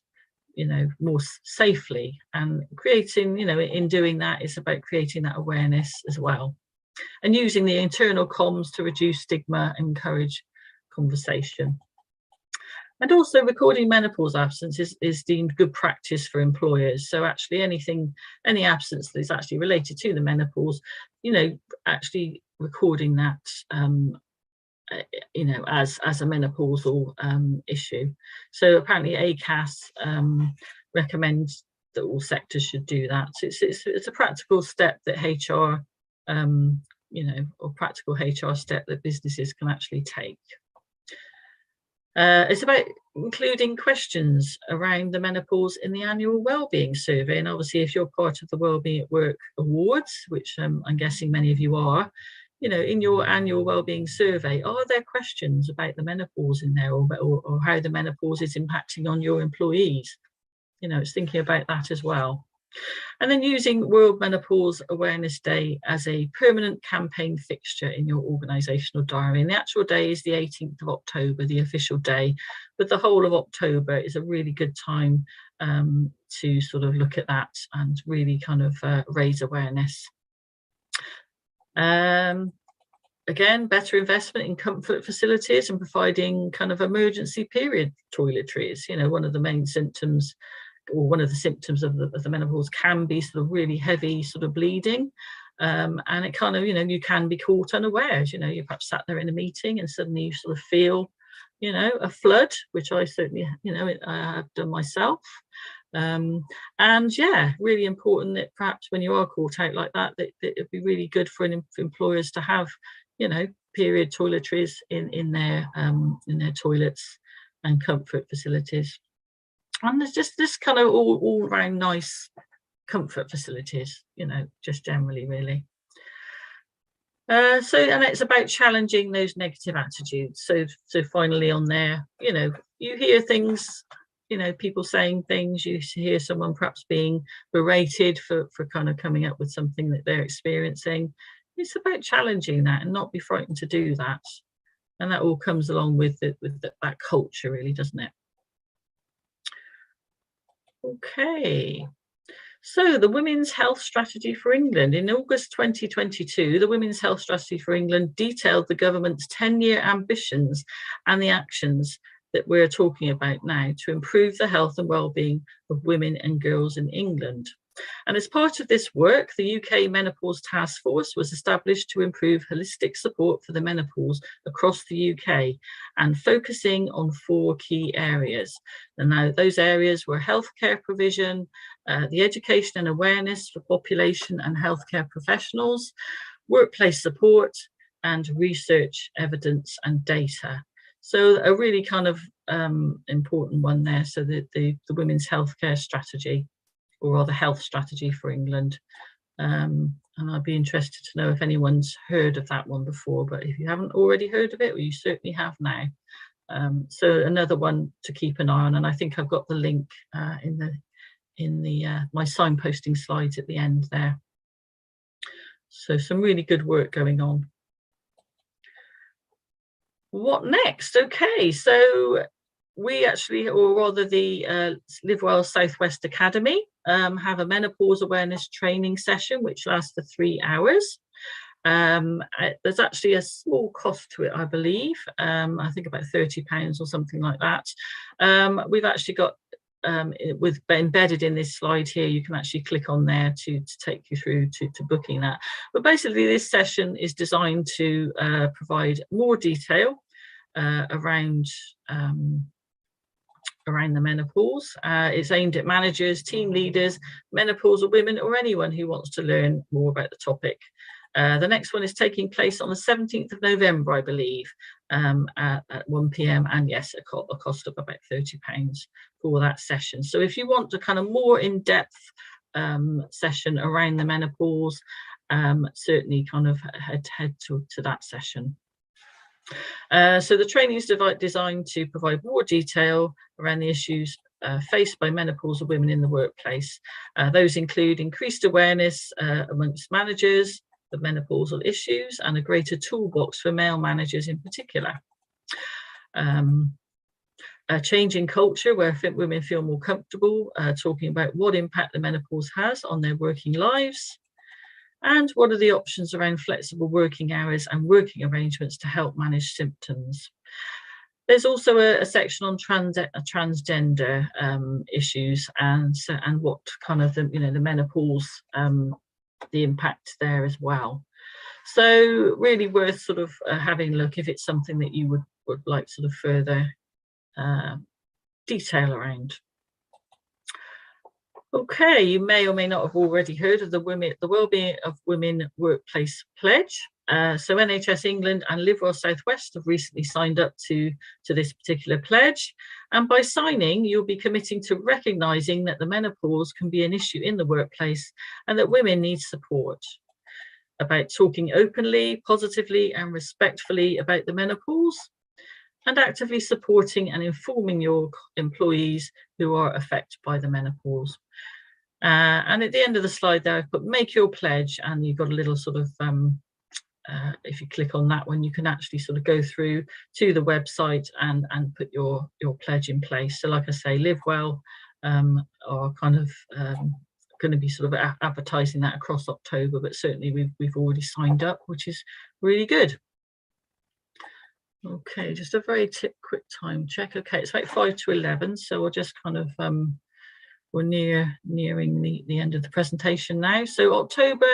you know, more safely, and creating, you know, in doing that, it's about creating that awareness as well, and using the internal comms to reduce stigma and encourage conversation. And also recording menopause absence is deemed good practice for employers. So actually any absence that is actually related to the menopause, you know, actually recording that, you know, as a menopausal issue. So apparently ACAS recommends that all sectors should do that. So it's a practical step that HR, you know, or practical HR step that businesses can actually take. It's about including questions around the menopause in the annual Wellbeing survey. And obviously, if you're part of the Wellbeing at Work Awards, which I'm guessing many of you are, you know, in your annual Wellbeing survey, are there questions about the menopause in there, or how the menopause is impacting on your employees? You know, it's thinking about that as well. And then using World Menopause Awareness Day as a permanent campaign fixture in your organisational diary. And the actual day is the 18th of October, the official day, but the whole of October is a really good time to sort of look at that and really kind of raise awareness. Again, better investment in comfort facilities and providing kind of emergency period toiletries. You know, one of the main symptoms, or one of the symptoms of the menopause, can be sort of really heavy sort of bleeding, and it kind of, you know, you can be caught unawares. You know, you perhaps sat there in a meeting and suddenly you sort of feel you know, a flood, which I certainly, you know, I have done myself. And yeah, really important that perhaps when you are caught out like that, that it'd be really good for employers to have, you know, period toiletries in their toilets and comfort facilities. And there's just this kind of all around nice comfort facilities, you know, just generally, really. And it's about challenging those negative attitudes. So finally on there, you know, you hear things, you know, people saying things, you hear someone perhaps being berated for kind of coming up with something that they're experiencing. It's about challenging that and not be frightened to do that. And that all comes along with that culture, really, doesn't it? Okay. So the Women's Health Strategy for England. In August 2022, the Women's Health Strategy for England detailed the government's 10-year ambitions and the actions that we're talking about now to improve the health and well-being of women and girls in England. And as part of this work, the UK Menopause Task Force was established to improve holistic support for the menopause across the UK and focusing on 4 key areas. And now those areas were healthcare provision, the education and awareness for population and healthcare professionals, workplace support, and research, evidence and data. So a really kind of important one there. So the Women's Healthcare Strategy, or rather Health Strategy for England. And I'd be interested to know if anyone's heard of that one before, but if you haven't already heard of it, well, you certainly have now. So another one to keep an eye on, and I think I've got the link in my signposting slides at the end there. So some really good work going on. What next? Okay, so we actually, or rather the Live Well Southwest Academy, have a menopause awareness training session which lasts for 3 hours. There's actually a small cost to it, I believe. I think about £30 or something like that. We've actually got embedded in this slide here, you can actually click on there to take you through to booking that. But basically this session is designed to provide more detail around the menopause. It's aimed at managers, team leaders, menopausal women, or anyone who wants to learn more about the topic. The next one is taking place on the 17th of November, I believe, at 1 p.m. and yes, a cost of about £30 for that session. So if you want a kind of more in-depth session around the menopause, certainly kind of head to that session. So the training is designed to provide more detail around the issues faced by menopausal women in the workplace. Those include increased awareness amongst managers of menopausal issues and a greater toolbox for male managers in particular. A change in culture where women feel more comfortable talking about what impact the menopause has on their working lives. And what are the options around flexible working hours and working arrangements to help manage symptoms? There's also a section on transgender issues and what kind of the menopause, the impact there as well. So really worth sort of having a look if it's something that you would like sort of further detail around. Okay, you may or may not have already heard of the Wellbeing of Women Workplace Pledge. So NHS England and Live Well Southwest have recently signed up to this particular pledge. And by signing, you'll be committing to recognising that the menopause can be an issue in the workplace and that women need support. About talking openly, positively and respectfully about the menopause, and actively supporting and informing your employees who are affected by the menopause. And at the end of the slide there, I've put make your pledge, and you've got a little sort of, if you click on that one, you can actually sort of go through to the website and put your pledge in place. So like I say, Live Well are kind of going to be sort of advertising that across October, but certainly we've already signed up, which is really good. Okay, just a very quick time check. Okay, it's about 5 to 11, so we'll just kind of we're nearing the end of the presentation now. So October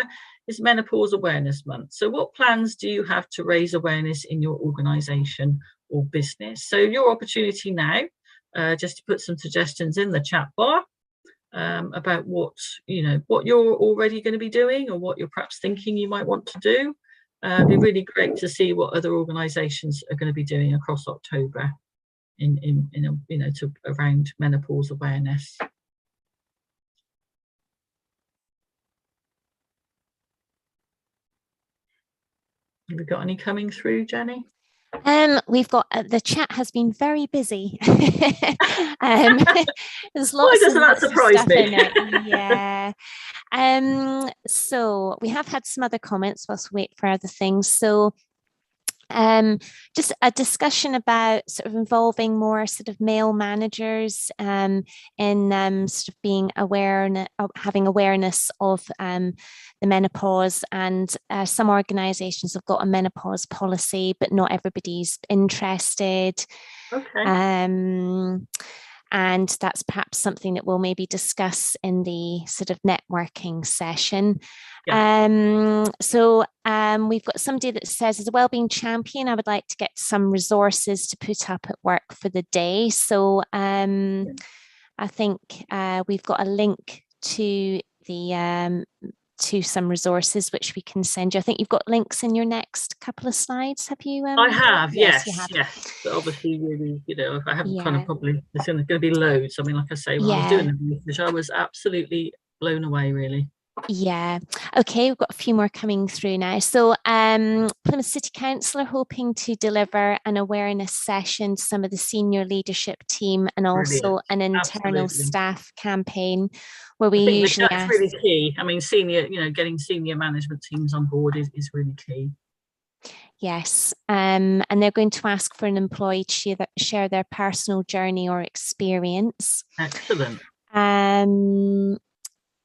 is Menopause Awareness Month. So what plans do you have to raise awareness in your organisation or business. So your opportunity now, just to put some suggestions in the chat bar about what you're already going to be doing, or what you're perhaps thinking you might want to do. It'd be really great to see what other organisations are going to be doing across October to around menopause awareness. Have we got any coming through, Jenny? We've got the chat has been very busy. There's Why lots doesn't that surprise me? Yeah. So we have had some other comments whilst we wait for other things. So just a discussion about sort of involving more sort of male managers in sort of being aware, having awareness of the menopause, and some organisations have got a menopause policy, but not everybody's interested. Okay. And that's perhaps something that we'll maybe discuss in the sort of networking session. Yeah. So we've got somebody that says, as a wellbeing champion, I would like to get some resources to put up at work for the day. So I think we've got a link to the to some resources which we can send you. I think you've got links in your next couple of slides. Have you? I have, yes. You have. Yes. But obviously, really, I haven't kind Yeah. of probably, there's going to be loads. I mean, like I say, when I was doing the research, I was absolutely blown away, really. Yeah. Okay, we've got a few more coming through now. So Plymouth City Council are hoping to deliver an awareness session to some of the senior leadership team, and also an internal staff campaign where we usually that's really key. I mean, getting senior management teams on board is really key. Yes, and they're going to ask for an employee to share their personal journey or experience. Excellent.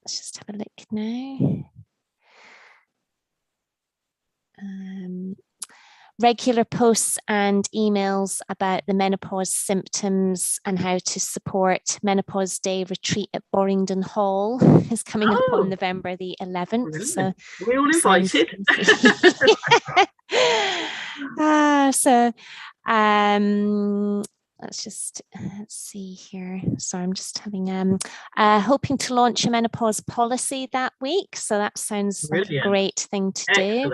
Let's just have a look now. Regular posts and emails about the menopause symptoms and how to support Menopause Day retreat at Borringdon Hall is coming up on November the 11th. Brilliant. So we're all invited. Let's see here. Sorry, I'm just having hoping to launch a menopause policy that week. So that sounds like a great thing to do.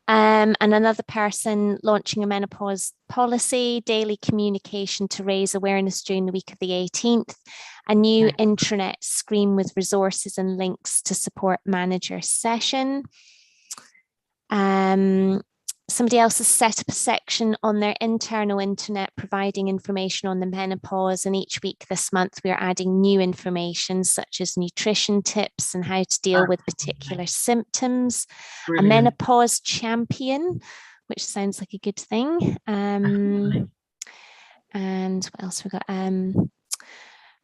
And another person launching a menopause policy, daily communication to raise awareness during the week of the 18th, a new intranet screen with resources and links to support manager session. Somebody else has set up a section on their internal internet providing information on the menopause, and each week this month we are adding new information such as nutrition tips and how to deal with particular symptoms. Brilliant. A menopause champion, which sounds like a good thing. And what else we got?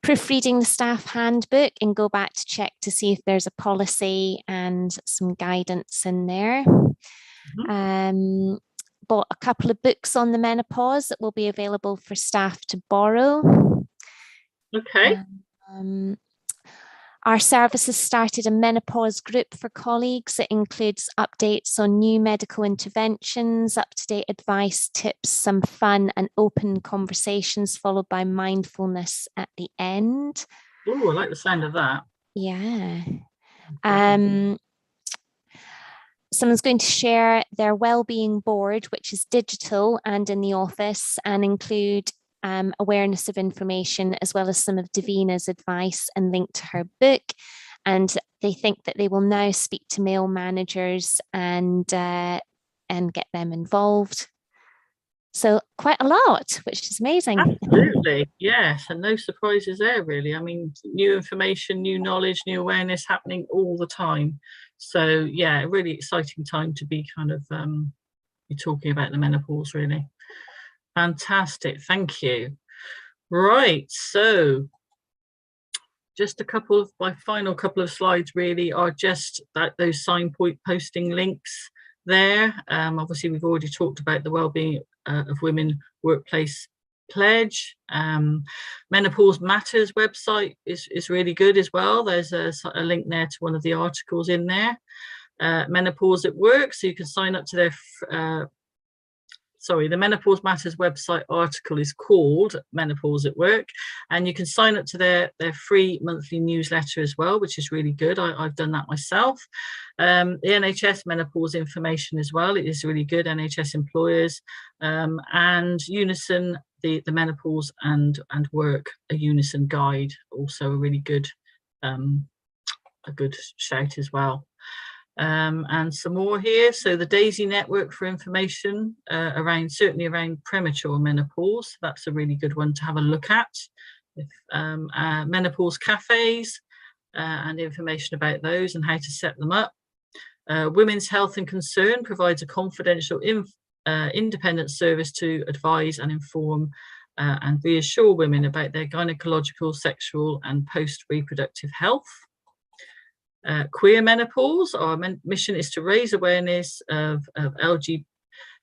Proofreading the staff handbook and go back to check to see if there's a policy and some guidance in there. Bought a couple of books on the menopause that will be available for staff to borrow. Okay. Our service has started a menopause group for colleagues that includes updates on new medical interventions, up-to-date advice, tips, some fun and open conversations, followed by mindfulness at the end. Oh, I like the sound of that. Yeah. Someone's going to share their wellbeing board, which is digital and in the office, and include awareness of information as well as some of Davina's advice and link to her book. And they think that they will now speak to male managers and get them involved. So quite a lot, which is amazing. Absolutely, yes, and no surprises there really. I mean, new information, new knowledge, new awareness happening all the time. So yeah, really exciting time to be kind of you're talking about the menopause, really. Fantastic, thank you. Right, so just my final couple of slides really are just those signposting links there. Obviously, we've already talked about the Wellbeing of Women Workplace Pledge. Menopause Matters website is really good as well. There's a link there to one of the articles in there. Menopause at Work, so you can sign up to their sorry, the Menopause Matters website article is called Menopause at Work, and you can sign up to their free monthly newsletter as well, which is really good. I've done that myself. The NHS menopause information as well, it is really good. NHS employers, and Unison, the menopause and work, a Unison guide, also a really good a good shout as well. And some more here. So the Daisy Network for information certainly around premature menopause. That's a really good one to have a look at. Menopause Cafes and information about those and how to set them up. Women's Health and Concern provides a confidential independent service to advise and inform and reassure women about their gynecological, sexual and post-reproductive health. Queer Menopause, our mission is to raise awareness of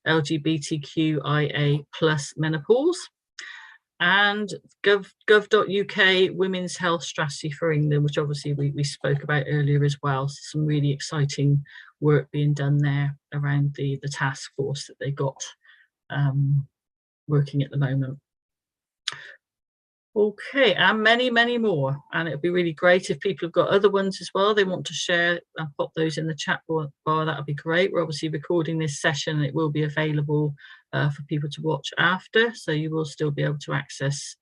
LGBTQIA plus menopause. And gov.uk Women's Health Strategy for England, which obviously we spoke about earlier as well. So some really exciting work being done there around the task force that they got working at the moment. Okay, and many, many more. And it'd be really great if people have got other ones as well they want to share, and pop those in the chat bar. That would be great. We're obviously recording this session. It will be available for people to watch after, so you will still be able to access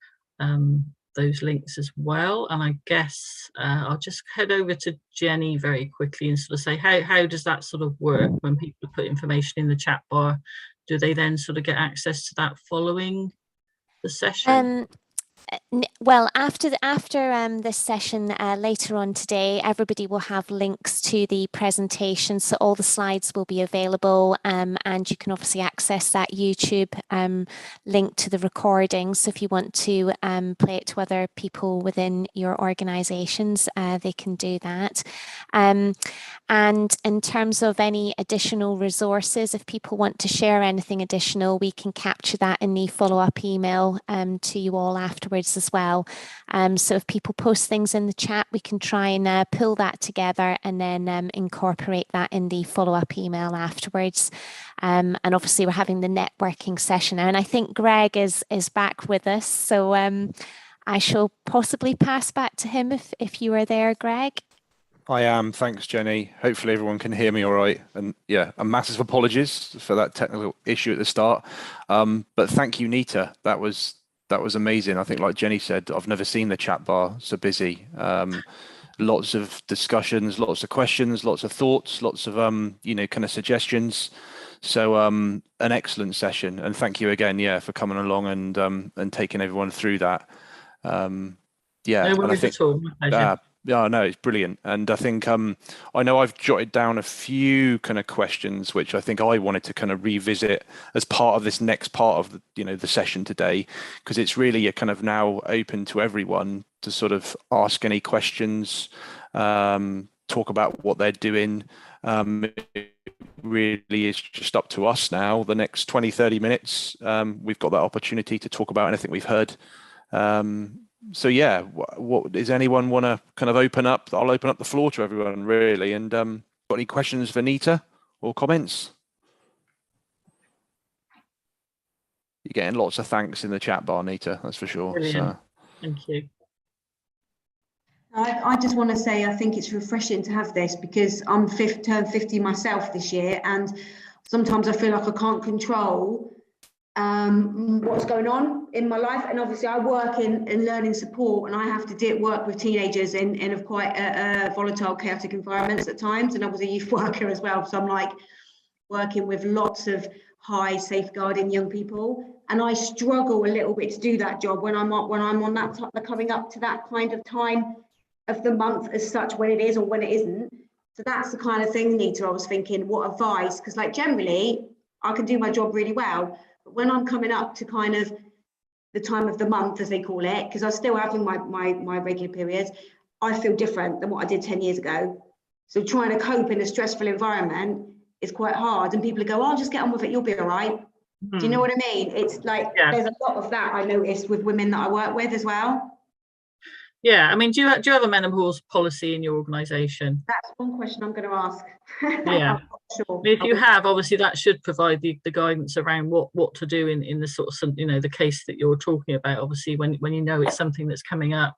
those links as well. And I guess I'll just head over to Jenny very quickly and sort of say, how does that sort of work when people put information in the chat bar? Do they then sort of get access to that following the session? Well, after this session later on today, everybody will have links to the presentation, so all the slides will be available, and you can obviously access that YouTube link to the recording. So if you want to play it to other people within your organisations, they can do that. And in terms of any additional resources, if people want to share anything additional, we can capture that in the follow-up email to you all afterwards as well. So if people post things in the chat, we can try and pull that together and then incorporate that in the follow-up email afterwards. And obviously we're having the networking session now, and I think Greg is back with us, so I shall possibly pass back to him if you are there, Greg. I am. Thanks, Jenny. Hopefully everyone can hear me all right. And yeah, a massive apologies for that technical issue at the start. But thank you, Nita. That was amazing. I think, like Jenny said, I've never seen the chat bar so busy. Lots of discussions, lots of questions, lots of thoughts, lots of kind of suggestions. So an excellent session, and thank you again, for coming along and taking everyone through that. No worries at all. My pleasure. Yeah, no, it's brilliant. And I think I know I've jotted down a few kind of questions which I think I wanted to kind of revisit as part of this next part of the session today, because it's really a kind of now open to everyone to sort of ask any questions, talk about what they're doing. It really is just up to us now. The next 20-30 minutes, we've got that opportunity to talk about anything we've heard. So yeah, what does anyone want to kind of open up? I'll open up the floor to everyone really. And got any questions for Nita or comments? You're getting lots of thanks in the chat bar, Nita, that's for sure. Brilliant. Thank you. I just want to say I think it's refreshing to have this, because I'm turned 50 myself this year, and sometimes I feel like I can't control what's going on in my life. And obviously I work in learning support, and I have to work with teenagers in a quite volatile, chaotic environments at times, and I was a youth worker as well, so I'm like working with lots of high safeguarding young people, and I struggle a little bit to do that job when I'm on that coming up to that kind of time of the month as such, when it is or when it isn't. So that's the kind of thing, Nita, I was thinking, what advice, because like generally I can do my job really well, but when I'm coming up to kind of the time of the month, as they call it, because I'm still having my regular periods, I feel different than what I did 10 years ago. So trying to cope in a stressful environment is quite hard, and people go, "Oh, just get on with it, you'll be all right." Do you know what I mean? It's like, there's a lot of that I noticed with women that I work with as well. Yeah, I mean, do you have a menopause policy in your organisation? That's one question I'm going to ask. Yeah. I'm not sure. I mean, if you have, obviously that should provide the guidance around what to do in the sort of, you know, the case that you're talking about. Obviously, when you know it's something that's coming up,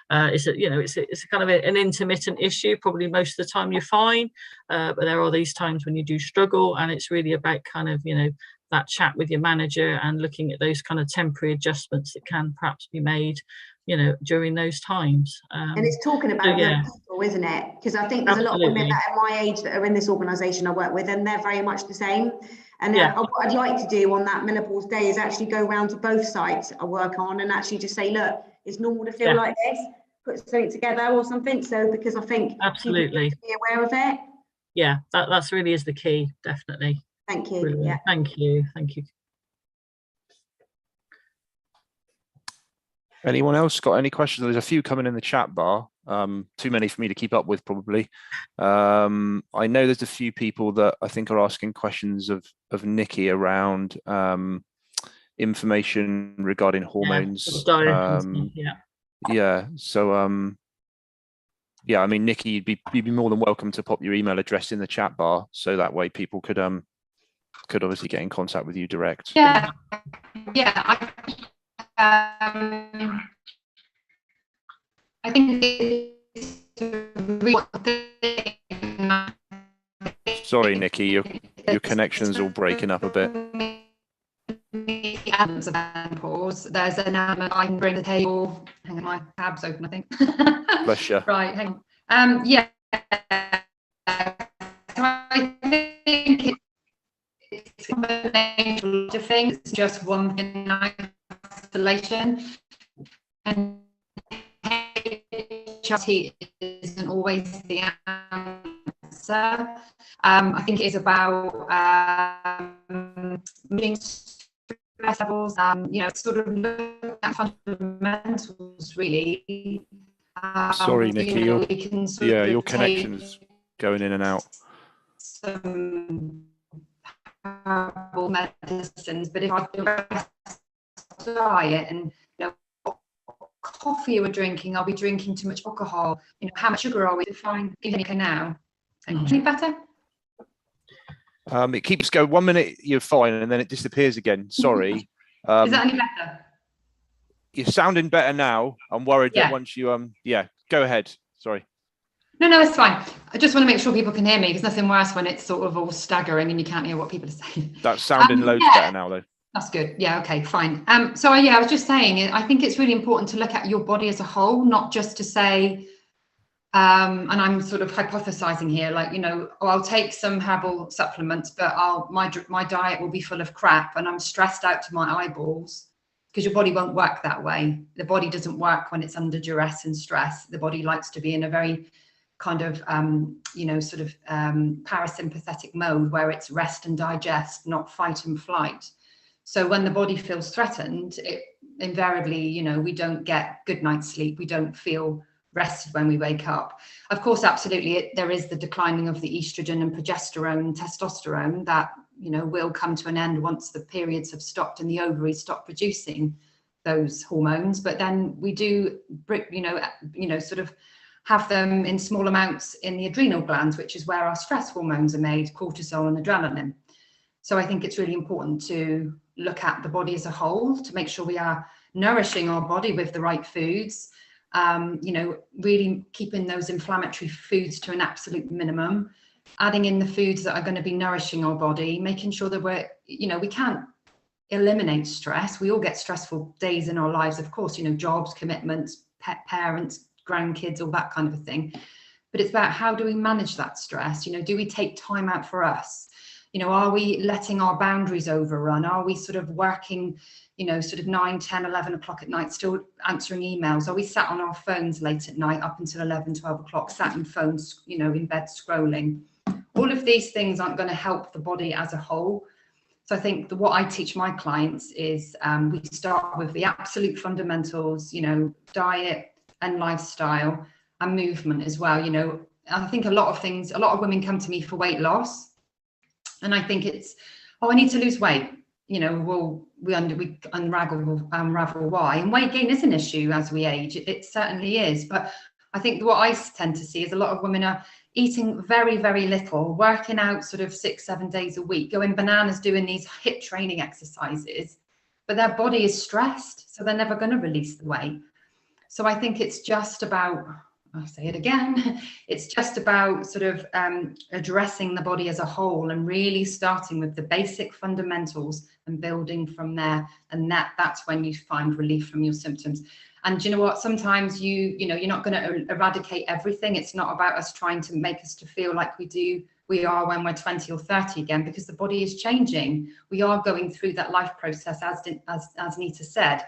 it's a, you know, it's a kind of an intermittent issue. Probably most of the time you're fine, but there are these times when you do struggle, and it's really about kind of, you know, that chat with your manager and looking at those kind of temporary adjustments that can perhaps be made, you know, during those times. And it's talking about young people, isn't it? Because I think there's a lot of women that are my age that are in this organisation I work with, and they're very much the same. And what I'd like to do on that menopause day is actually go around to both sites I work on and actually just say, look, it's normal to feel like this, put something together or something. So, because I think absolutely people need to be aware of it. Yeah, that's really is the key, definitely. Thank you. Brilliant. Yeah. Thank you. Anyone else got any questions? There's a few coming in the chat bar. Too many for me to keep up with, probably. I know there's a few people that I think are asking questions of Nikki around information regarding hormones. Yeah. So yeah, I mean, Nikki, you'd be more than welcome to pop your email address in the chat bar, so that way people could obviously get in contact with you direct. Yeah. I think it's Sorry, Nikki, your connection's all breaking up a bit. Elements of menopause. There's an element I can bring to the table. Hang on, my tab's open, I think. Bless you. Right, hang on. Yeah. So I think it's a combination of things. It's just one thing in isolation. And HRT isn't always the answer. I think it is about meeting stress levels, you know, sort of looking at fundamentals, really. Sorry, Nikki, you know, your connection's going in and out. Some herbal medicines, but if I do a diet and, you know, what coffee we're drinking, are we drinking too much alcohol? You know, how much sugar are we? Fine, even now. Any better? It keeps going. 1 minute you're fine, and then it disappears again. Sorry. Is that any better? You're sounding better now. I'm worried that once you go ahead. Sorry. No, it's fine. I just want to make sure people can hear me. There's nothing worse when it's sort of all staggering and you can't hear what people are saying. That's sounding loads better now, though. That's good. Yeah, okay, fine. So I was just saying, I think it's really important to look at your body as a whole, not just to say, and I'm sort of hypothesizing here, like, you know, I'll take some herbal supplements, but my diet will be full of crap and I'm stressed out to my eyeballs, because your body won't work that way. The body doesn't work when it's under duress and stress. The body likes to be in a very kind of, you know, sort of parasympathetic mode where it's rest and digest, not fight and flight. So when the body feels threatened, it invariably, you know, we don't get good night's sleep. We don't feel rested when we wake up. Of course, absolutely, there is the declining of the estrogen and progesterone and testosterone that, you know, will come to an end once the periods have stopped and the ovaries stop producing those hormones. But then we do, you know, sort of have them in small amounts in the adrenal glands, which is where our stress hormones are made, cortisol and adrenaline. So I think it's really important to look at the body as a whole to make sure we are nourishing our body with the right foods, you know, really keeping those inflammatory foods to an absolute minimum, adding in the foods that are going to be nourishing our body, making sure that we're, you know, we can't eliminate stress. We all get stressful days in our lives, of course, you know, jobs, commitments, parents, grandkids, all that kind of a thing. But it's about how do we manage that stress? You know, do we take time out for us? You know, are we letting our boundaries overrun? Are we sort of working, you know, sort of 9, 10, 11 o'clock at night, still answering emails? Are we sat on our phones late at night up until 11, 12 o'clock, sat in phones, you know, in bed scrolling? All of these things aren't going to help the body as a whole. So I think what I teach my clients is we start with the absolute fundamentals, you know, diet and lifestyle and movement as well. You know, I think a lot of women come to me for weight loss. And I think it's, oh, I need to lose weight. you know, we unravel why. And weight gain is an issue as we age. It certainly is. But I think what I tend to see is a lot of women are eating very, very little, working out sort of 6-7 days a week, going bananas, doing these HIIT training exercises, but their body is stressed, so they're never going to release the weight. So I think it's just about, I'll say it again, it's just about sort of addressing the body as a whole and really starting with the basic fundamentals and building from there. And that's when you find relief from your symptoms. And you know what, sometimes you know, you're not going to eradicate everything. It's not about us trying to make us to feel like we are when we're 20 or 30 again, because the body is changing. We are going through that life process, as Nita said.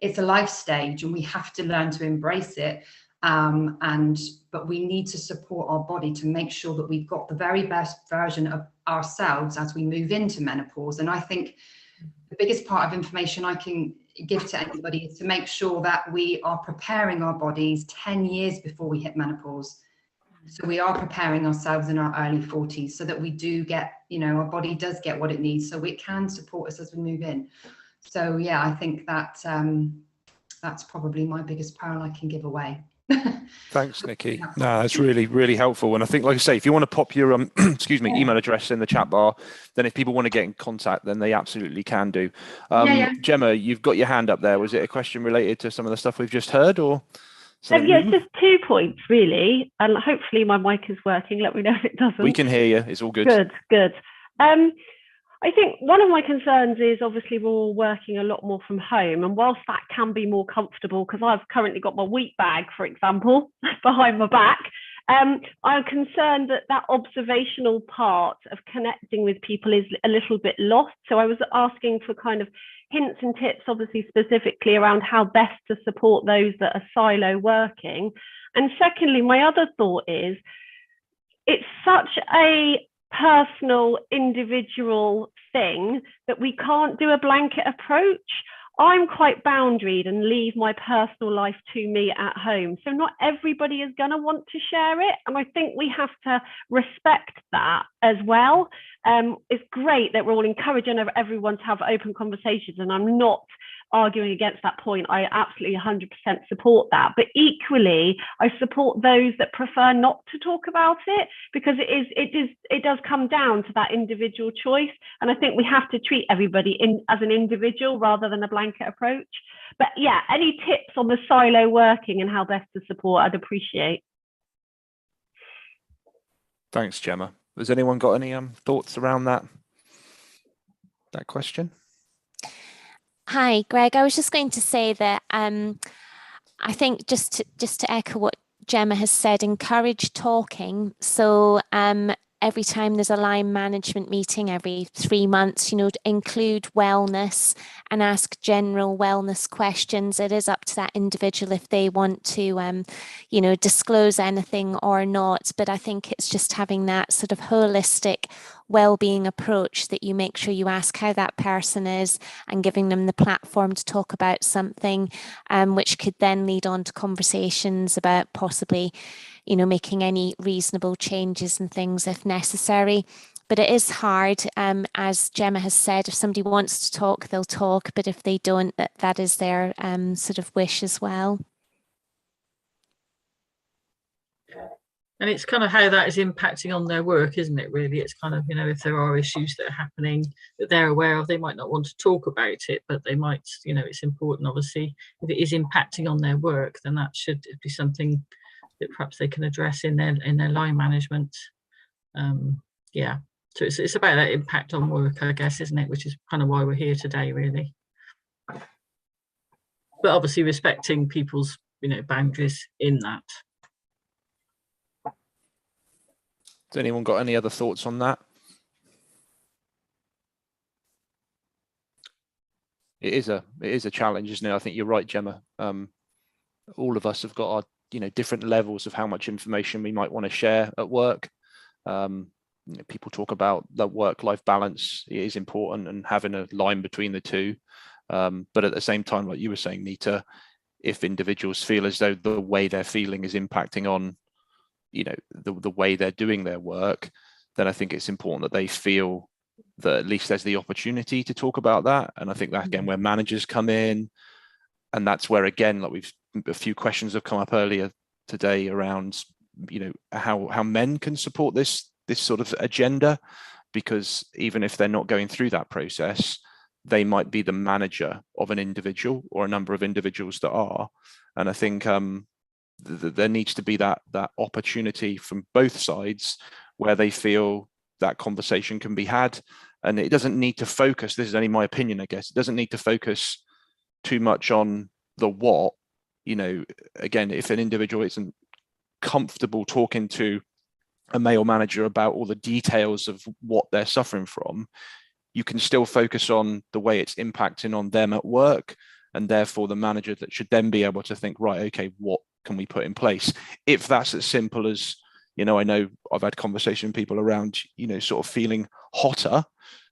It's a life stage and we have to learn to embrace it. But we need to support our body to make sure that we've got the very best version of ourselves as we move into menopause. And I think the biggest part of information I can give to anybody is to make sure that we are preparing our bodies 10 years before we hit menopause. So we are preparing ourselves in our early 40s so that we do get, you know, our body does get what it needs, so it can support us as we move in. So yeah, I think that that's probably my biggest pearl I can give away. Thanks, Nikki. No, that's really, really helpful. And I think, like I say, if you want to pop your excuse me, email address in the chat bar, then if people want to get in contact, then they absolutely can do. Gemma, you've got your hand up there. Was it a question related to some of the stuff we've just heard, or? Yes, just 2 points really, and hopefully my mic is working. Let me know if it doesn't. We can hear you. It's all good. Good. I think one of my concerns is obviously we're all working a lot more from home, and whilst that can be more comfortable, because I've currently got my wheat bag, for example, behind my back, I'm concerned that observational part of connecting with people is a little bit lost. So I was asking for kind of hints and tips, obviously specifically around how best to support those that are silo working. And secondly, my other thought is it's such a personal, individual thing that we can't do a blanket approach. I'm quite boundaried and leave my personal life to me at home. So not everybody is going to want to share it. And I think we have to respect that as well. It's great that we're all encouraging everyone to have open conversations, and I'm not arguing against that point. I absolutely 100% support that. But equally, I support those that prefer not to talk about it, because it does come down to that individual choice. And I think we have to treat everybody as an individual rather than a blanket approach. But yeah, any tips on the silo working and how best to support, I'd appreciate. Thanks, Gemma. Has anyone got any thoughts around that question? Hi, Greg. I was just going to say that I think just to echo what Gemma has said, encourage talking. So every time there's a line management meeting, every 3 months, you know, include wellness and ask general wellness questions. It is up to that individual if they want to, you know, disclose anything or not. But I think it's just having that sort of holistic well-being approach that you make sure you ask how that person is and giving them the platform to talk about something, which could then lead on to conversations about possibly, you know, making any reasonable changes and things if necessary. But it is hard, as Gemma has said, if somebody wants to talk, they'll talk, but if they don't, that is their sort of wish as well. And it's kind of how that is impacting on their work, isn't it, really? It's kind of, you know, if there are issues that are happening that they're aware of, they might not want to talk about it, but they might, you know, it's important, obviously, if it is impacting on their work, then that should be something that perhaps they can address in their line management. Yeah, so it's about that impact on work, I guess, isn't it? Which is kind of why we're here today, really. But obviously respecting people's, you know, boundaries in that. Has anyone got any other thoughts on that? It is a challenge, isn't it? I think you're right, Gemma. All of us have got our, you know, different levels of how much information we might want to share at work. You know, people talk about the work-life balance. It is important, and having a line between the two. But at the same time, like you were saying, Nita, if individuals feel as though the way they're feeling is impacting on, you know, the way they're doing their work, then I think it's important that they feel that at least there's the opportunity to talk about that. And I think that, again, where managers come in, and that's where, again, like a few questions have come up earlier today around, you know, how men can support this sort of agenda, because even if they're not going through that process, they might be the manager of an individual or a number of individuals that are. And I think there needs to be that opportunity from both sides where they feel that conversation can be had. And it doesn't need to focus, this is only my opinion, I guess, it doesn't need to focus too much on the what. You know, again, if an individual isn't comfortable talking to a male manager about all the details of what they're suffering from, you can still focus on the way it's impacting on them at work, and therefore the manager that should then be able to think, right, okay, what can we put in place? If that's as simple as, you know, I know I've had conversation with people around, you know, sort of feeling hotter.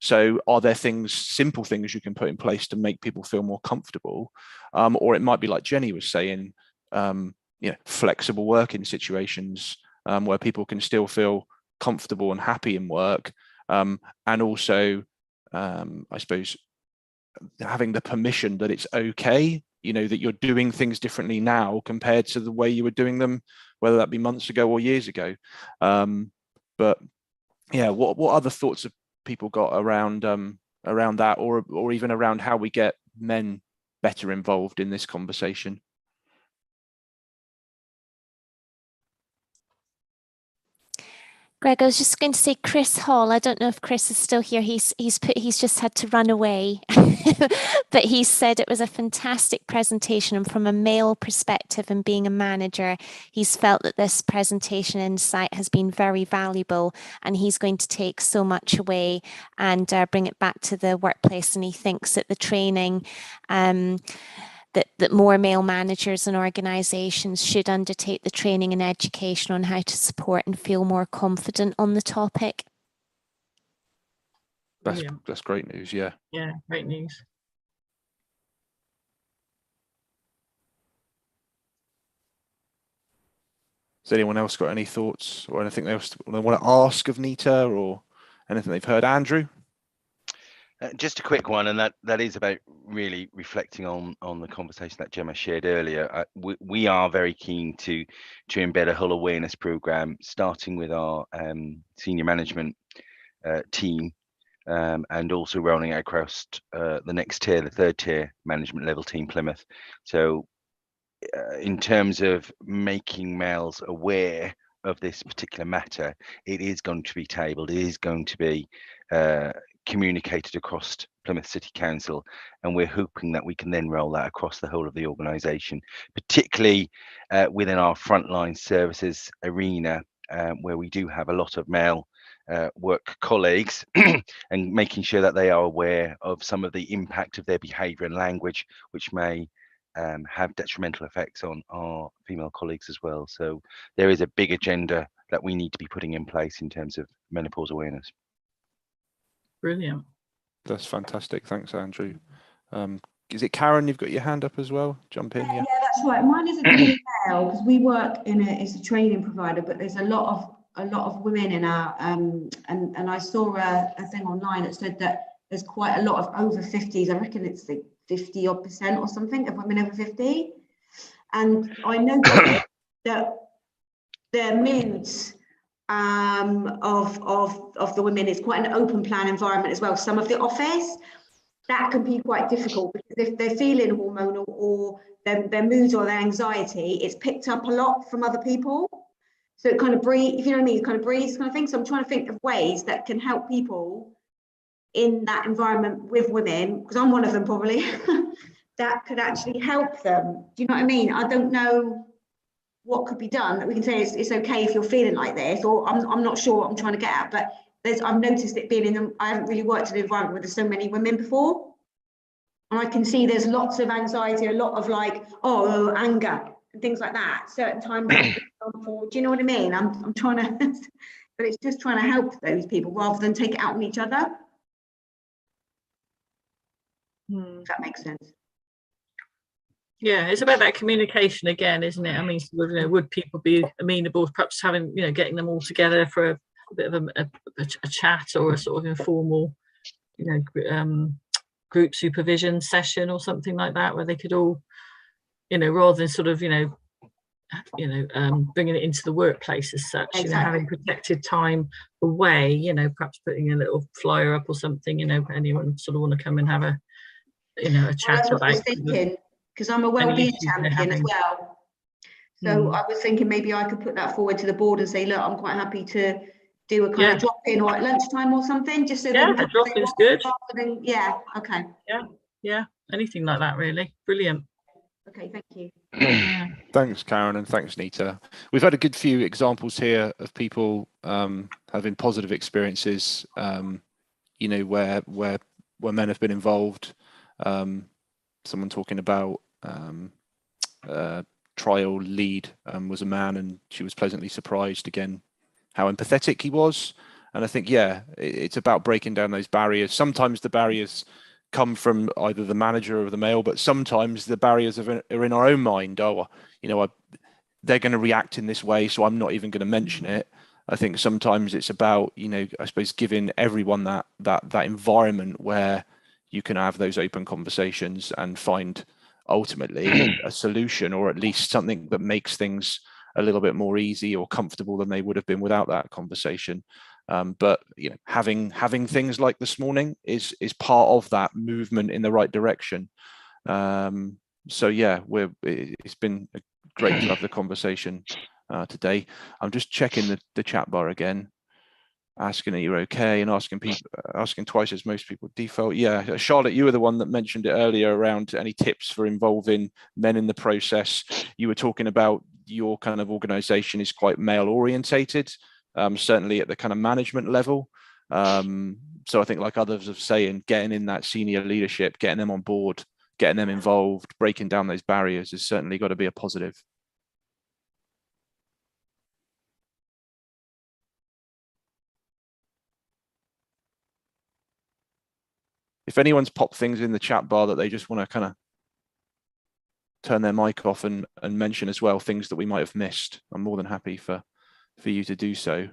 So are there things, simple things you can put in place to make people feel more comfortable? Or it might be like Jenny was saying, you know, flexible working situations where people can still feel comfortable and happy in work. And also, I suppose, having the permission that it's okay, you know, that you're doing things differently now compared to the way you were doing them, whether that be months ago or years ago. But yeah, what other thoughts have people got around that, or even around how we get men better involved in this conversation? Greg, I was just going to say Chris Hall. I don't know if Chris is still here. He's just had to run away, but he said it was a fantastic presentation, and from a male perspective and being a manager, he's felt that this presentation insight has been very valuable, and he's going to take so much away and bring it back to the workplace. And he thinks that the training, that more male managers and organisations should undertake the training and education on how to support and feel more confident on the topic. That's great news. Yeah. Yeah, great news. Has anyone else got any thoughts or anything else they want to ask of Nita, or anything they've heard? Andrew? Just a quick one, and that is about really reflecting on the conversation that Gemma shared earlier. We are very keen to embed a whole awareness program, starting with our senior management team, and also rolling out across the next tier, the third tier management level team, Plymouth. So in terms of making males aware of this particular matter, it is going to be tabled, it is going to be communicated across Plymouth City Council, and we're hoping that we can then roll that across the whole of the organisation, particularly within our frontline services arena, where we do have a lot of male work colleagues, and making sure that they are aware of some of the impact of their behaviour and language, which may have detrimental effects on our female colleagues as well. So there is a big agenda that we need to be putting in place in terms of menopause awareness. Brilliant. That's fantastic. Thanks, Andrew. Is it Karen? You've got your hand up as well. Jump in. Yeah, that's right. Mine is a female because we work as a training provider, but there's a lot of women in our and I saw a thing online that said that there's quite a lot of over 50s. I reckon it's like 50% or something of women over 50, and I noticed that their moods of the women is quite an open plan environment as well. Some of the office, that can be quite difficult because if they're feeling hormonal or their moods or their anxiety, it's picked up a lot from other people. So it kind of breeds, if you know what I mean, it kind of breeds kind of thing. So I'm trying to think of ways that can help people in that environment with women, because I'm one of them probably, that could actually help them. Do you know what I mean? I don't know what could be done that we can say it's okay if you're feeling like this, or I'm not sure what I'm trying to get at, but I've noticed it being in I haven't really worked in an environment where there's so many women before, and I can see there's lots of anxiety, a lot of like anger and things like that certain times. Do you know what I mean? I'm trying to but it's just trying to help those people rather than take it out on each other. If that makes sense. Yeah, it's about that communication again, isn't it? I mean, would people be amenable, perhaps having, getting them all together for a bit of a chat or a sort of informal, group supervision session or something like that, where they could all, rather than sort of, bringing it into the workplace as such, Exactly. having protected time away, perhaps putting a little flyer up or something, anyone sort of want to come and have a chat Well, I was about. thinking, because I'm a wellbeing champion as well. So I was thinking maybe I could put that forward to the board and say, look, I'm quite happy to do a kind of drop in or at lunchtime or something, just so a drop in is good. Okay. Yeah, anything like that, really. Brilliant. Okay, thank you. Thanks, Karen, and thanks, Nita. We've had a good few examples here of people having positive experiences, where men have been involved. Someone talking about trial lead was a man, and she was pleasantly surprised again how empathetic he was. And I think, it's about breaking down those barriers. Sometimes the barriers come from either the manager or the male, but sometimes the barriers are in our own mind. They're going to react in this way, so I'm not even going to mention it. I think sometimes it's about, I suppose, giving everyone that environment where you can have those open conversations and find ultimately a solution, or at least something that makes things a little bit more easy or comfortable than they would have been without that conversation. But having things like this morning is part of that movement in the right direction. So it's been great to have the conversation today. I'm just checking the chat bar again, asking that you're okay, and asking twice as most people default. Yeah, Charlotte, you were the one that mentioned it earlier around any tips for involving men in the process. You were talking about your kind of organization is quite male orientated, certainly at the kind of management level. So I think, like others have saying, getting in that senior leadership, getting them on board, getting them involved, breaking down those barriers has certainly got to be a positive. If anyone's popped things in the chat bar that they just want to kind of turn their mic off and mention as well, things that we might have missed, I'm more than happy for you to do so.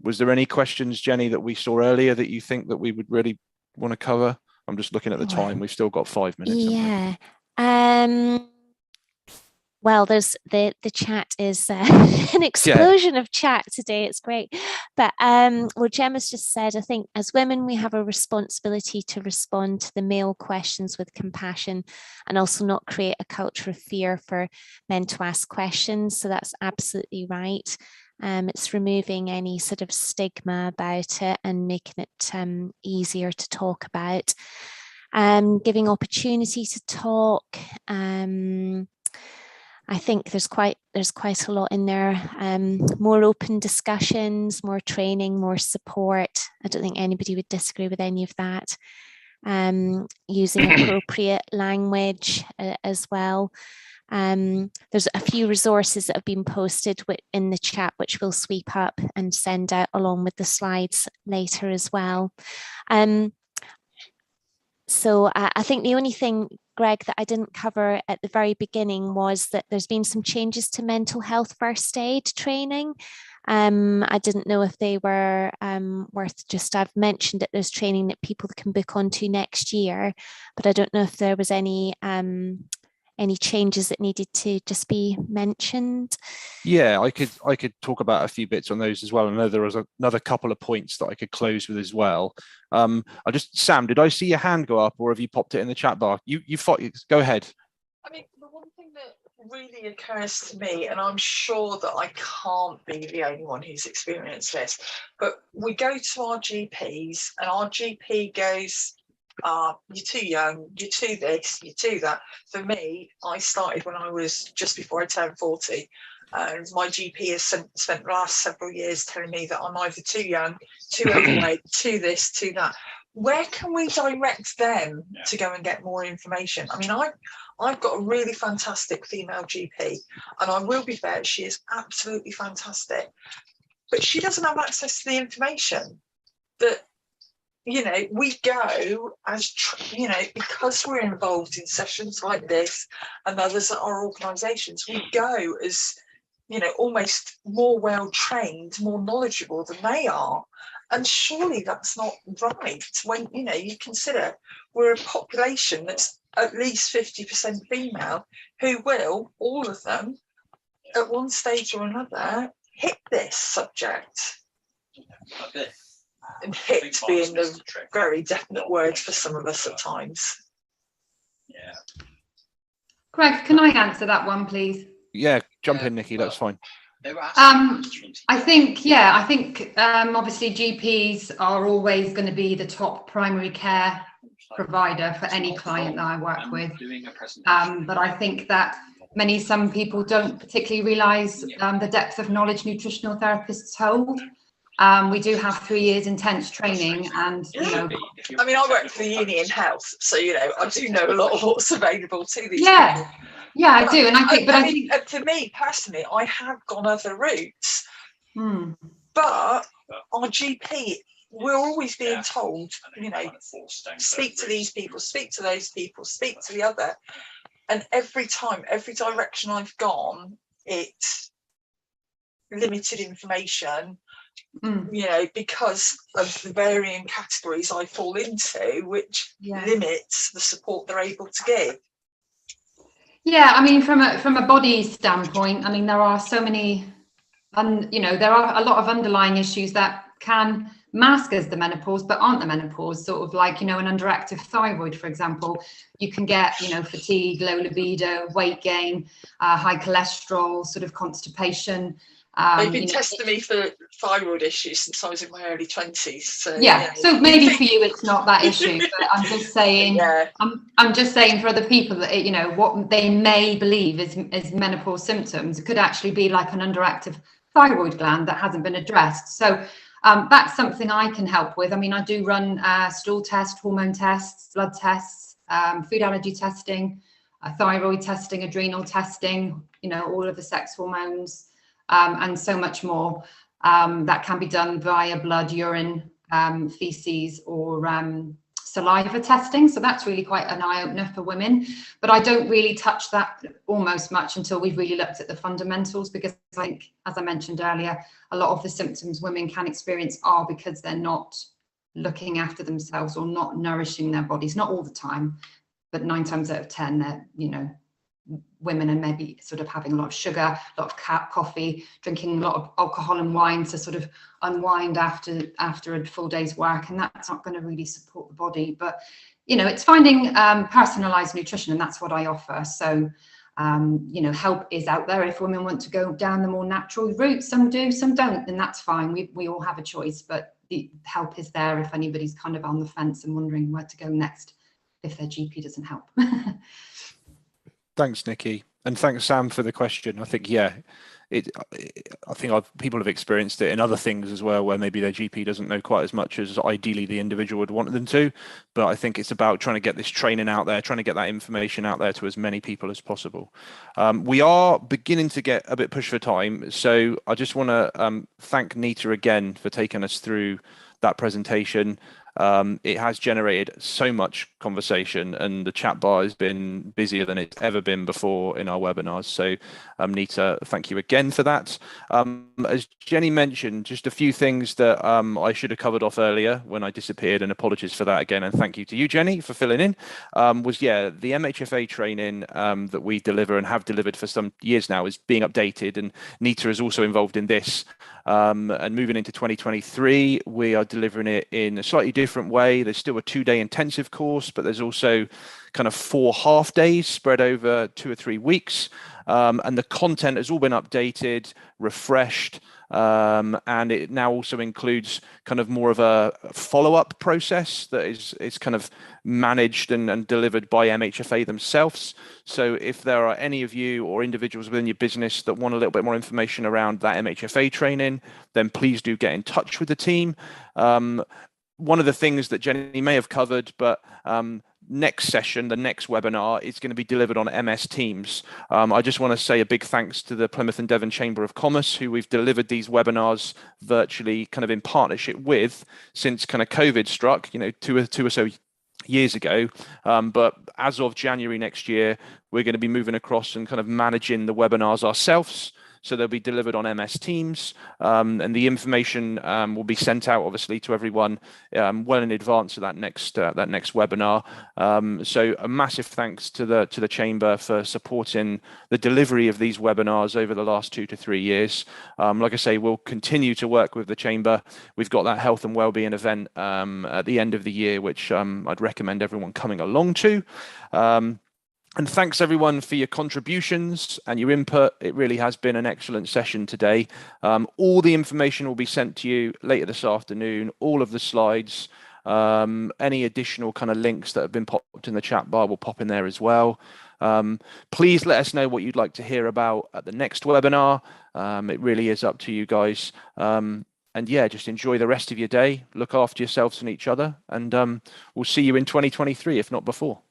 Was there any questions, Jenny, that we saw earlier that you think that we would really want to cover? I'm just looking at the time. We've still got 5 minutes. Yeah. Well, there's the chat is an explosion of chat today. It's great. But what Gemma's just said, I think as women, we have a responsibility to respond to the male questions with compassion and also not create a culture of fear for men to ask questions. So that's absolutely right. It's removing any sort of stigma about it and making it easier to talk about, giving opportunity to talk. I think there's quite a lot in there. More open discussions, more training, more support. I don't think anybody would disagree with any of that. Using appropriate language as well. There's a few resources that have been posted in the chat, which we'll sweep up and send out along with the slides later as well. So I think the only thing, Greg, that I didn't cover at the very beginning was that there's been some changes to mental health first aid training. I didn't know if they were worth just, I've mentioned that there's training that people can book onto next year, but I don't know if there was any changes that needed to just be mentioned. Yeah, I could talk about a few bits on those as well. I know there was another couple of points that I could close with as well. Sam, did I see your hand go up, or have you popped it in the chat bar? You fought. Go ahead. I mean, the one thing that really occurs to me, and I'm sure that I can't be the only one who's experienced this, but we go to our GPs and our GP goes, you're too young, you're too this, you're too that. For me, I started when I was just before I turned 40. And my GP has spent the last several years telling me that I'm either too young, too overweight, too this, too that. Where can we direct them to go and get more information? I mean, I've got a really fantastic female GP, and I will be fair, she is absolutely fantastic. But she doesn't have access to the information that, we go as, because we're involved in sessions like this and others at our organisations, we go as you know, almost more well trained, more knowledgeable than they are. And surely that's not right when, you know, you consider we're a population that's at least 50% female who will, all of them, at one stage or another, hit this subject. And hit being a very definite word for some of us at times. Greg, can I answer that one, please? Yeah, jump in, Nikki, that's fine. I think obviously GPs are always going to be the top primary care provider for any client that I work with. But I think that some people don't particularly realise the depth of knowledge nutritional therapists hold. We do have 3 years intense training, and you know, I mean, I work for the uni in health, so you know, I do know a lot of what's available to these people. Yeah, I do, and I think, I think for me personally, I have gone other routes, but our GP, we're always being told, you know, speak to these people, speak to those people, speak to the other, and every time, every direction I've gone, it's limited information. You know, because of the varying categories I fall into, which limits the support they're able to give. Yeah, I mean, from a body standpoint, I mean, there are so many, you know, there are a lot of underlying issues that can mask as the menopause, but aren't the menopause. Sort of like, you know, an underactive thyroid, for example, you can get, you know, fatigue, low libido, weight gain, high cholesterol, sort of constipation. They've been testing me for thyroid issues since I was in my early 20s. So so maybe for you it's not that issue, but I'm just saying, I'm just saying for other people that, you know, what they may believe is menopause symptoms could actually be like an underactive thyroid gland that hasn't been addressed. So that's something I can help with. I mean, I do run stool tests, hormone tests, blood tests, food allergy testing, thyroid testing, adrenal testing, you know, all of the sex hormones. And so much more that can be done via blood, urine, feces, or saliva testing. So that's really quite an eye-opener for women. But I don't really touch that almost much until we've really looked at the fundamentals, because I think, as I mentioned earlier, a lot of the symptoms women can experience are because they're not looking after themselves or not nourishing their bodies. Not all the time, but 9 times out of 10, they're, you know, women are maybe sort of having a lot of sugar, a lot of coffee, drinking a lot of alcohol and wine to sort of unwind after a full day's work, and that's not going to really support the body. But you know, it's finding personalized nutrition, and that's what I offer. So you know, help is out there if women want to go down the more natural route. Some do, some don't, and that's fine. We all have a choice, but the help is there if anybody's kind of on the fence and wondering where to go next if their GP doesn't help. Thanks, Nikki, and thanks, Sam, for the question. I think, people have experienced it in other things as well, where maybe their GP doesn't know quite as much as ideally the individual would want them to. But I think it's about trying to get this training out there, trying to get that information out there to as many people as possible. We are beginning to get a bit pushed for time, so I just want to thank Nita again for taking us through that presentation. It has generated so much conversation, and the chat bar has been busier than it's ever been before in our webinars. So Nita, thank you again for that. As Jenny mentioned, just a few things that I should have covered off earlier when I disappeared, and apologies for that again, and thank you to you, Jenny, for filling in. The MHFA training that we deliver and have delivered for some years now is being updated, and Nita is also involved in this. And moving into 2023, we are delivering it in a slightly different way. There's still a 2-day intensive course, but there's also kind of 4 half days spread over 2 or 3 weeks. And the content has all been updated, refreshed, and it now also includes kind of more of a follow-up process that is kind of managed and delivered by MHFA themselves. So if there are any of you or individuals within your business that want a little bit more information around that MHFA training, then please do get in touch with the team. One of the things that Jenny may have covered, but next session, the next webinar, is going to be delivered on MS Teams. I just want to say a big thanks to the Plymouth and Devon Chamber of Commerce, who we've delivered these webinars virtually kind of in partnership with since kind of COVID struck, you know, two or so years ago. But as of January next year, we're going to be moving across and kind of managing the webinars ourselves. so they'll be delivered on MS Teams, and the information will be sent out obviously to everyone well in advance of that next webinar. So a massive thanks to the Chamber for supporting the delivery of these webinars over the last 2 to 3 years. Like I say, we'll continue to work with the Chamber. We've got that health and wellbeing event at the end of the year, which I'd recommend everyone coming along to. And thanks everyone for your contributions and your input. It really has been an excellent session today. All the information will be sent to you later this afternoon, all of the slides, any additional kind of links that have been popped in the chat bar will pop in there as well. Please let us know what you'd like to hear about at the next webinar. It really is up to you guys. And yeah, just enjoy the rest of your day. Look after yourselves and each other, and we'll see you in 2023, if not before.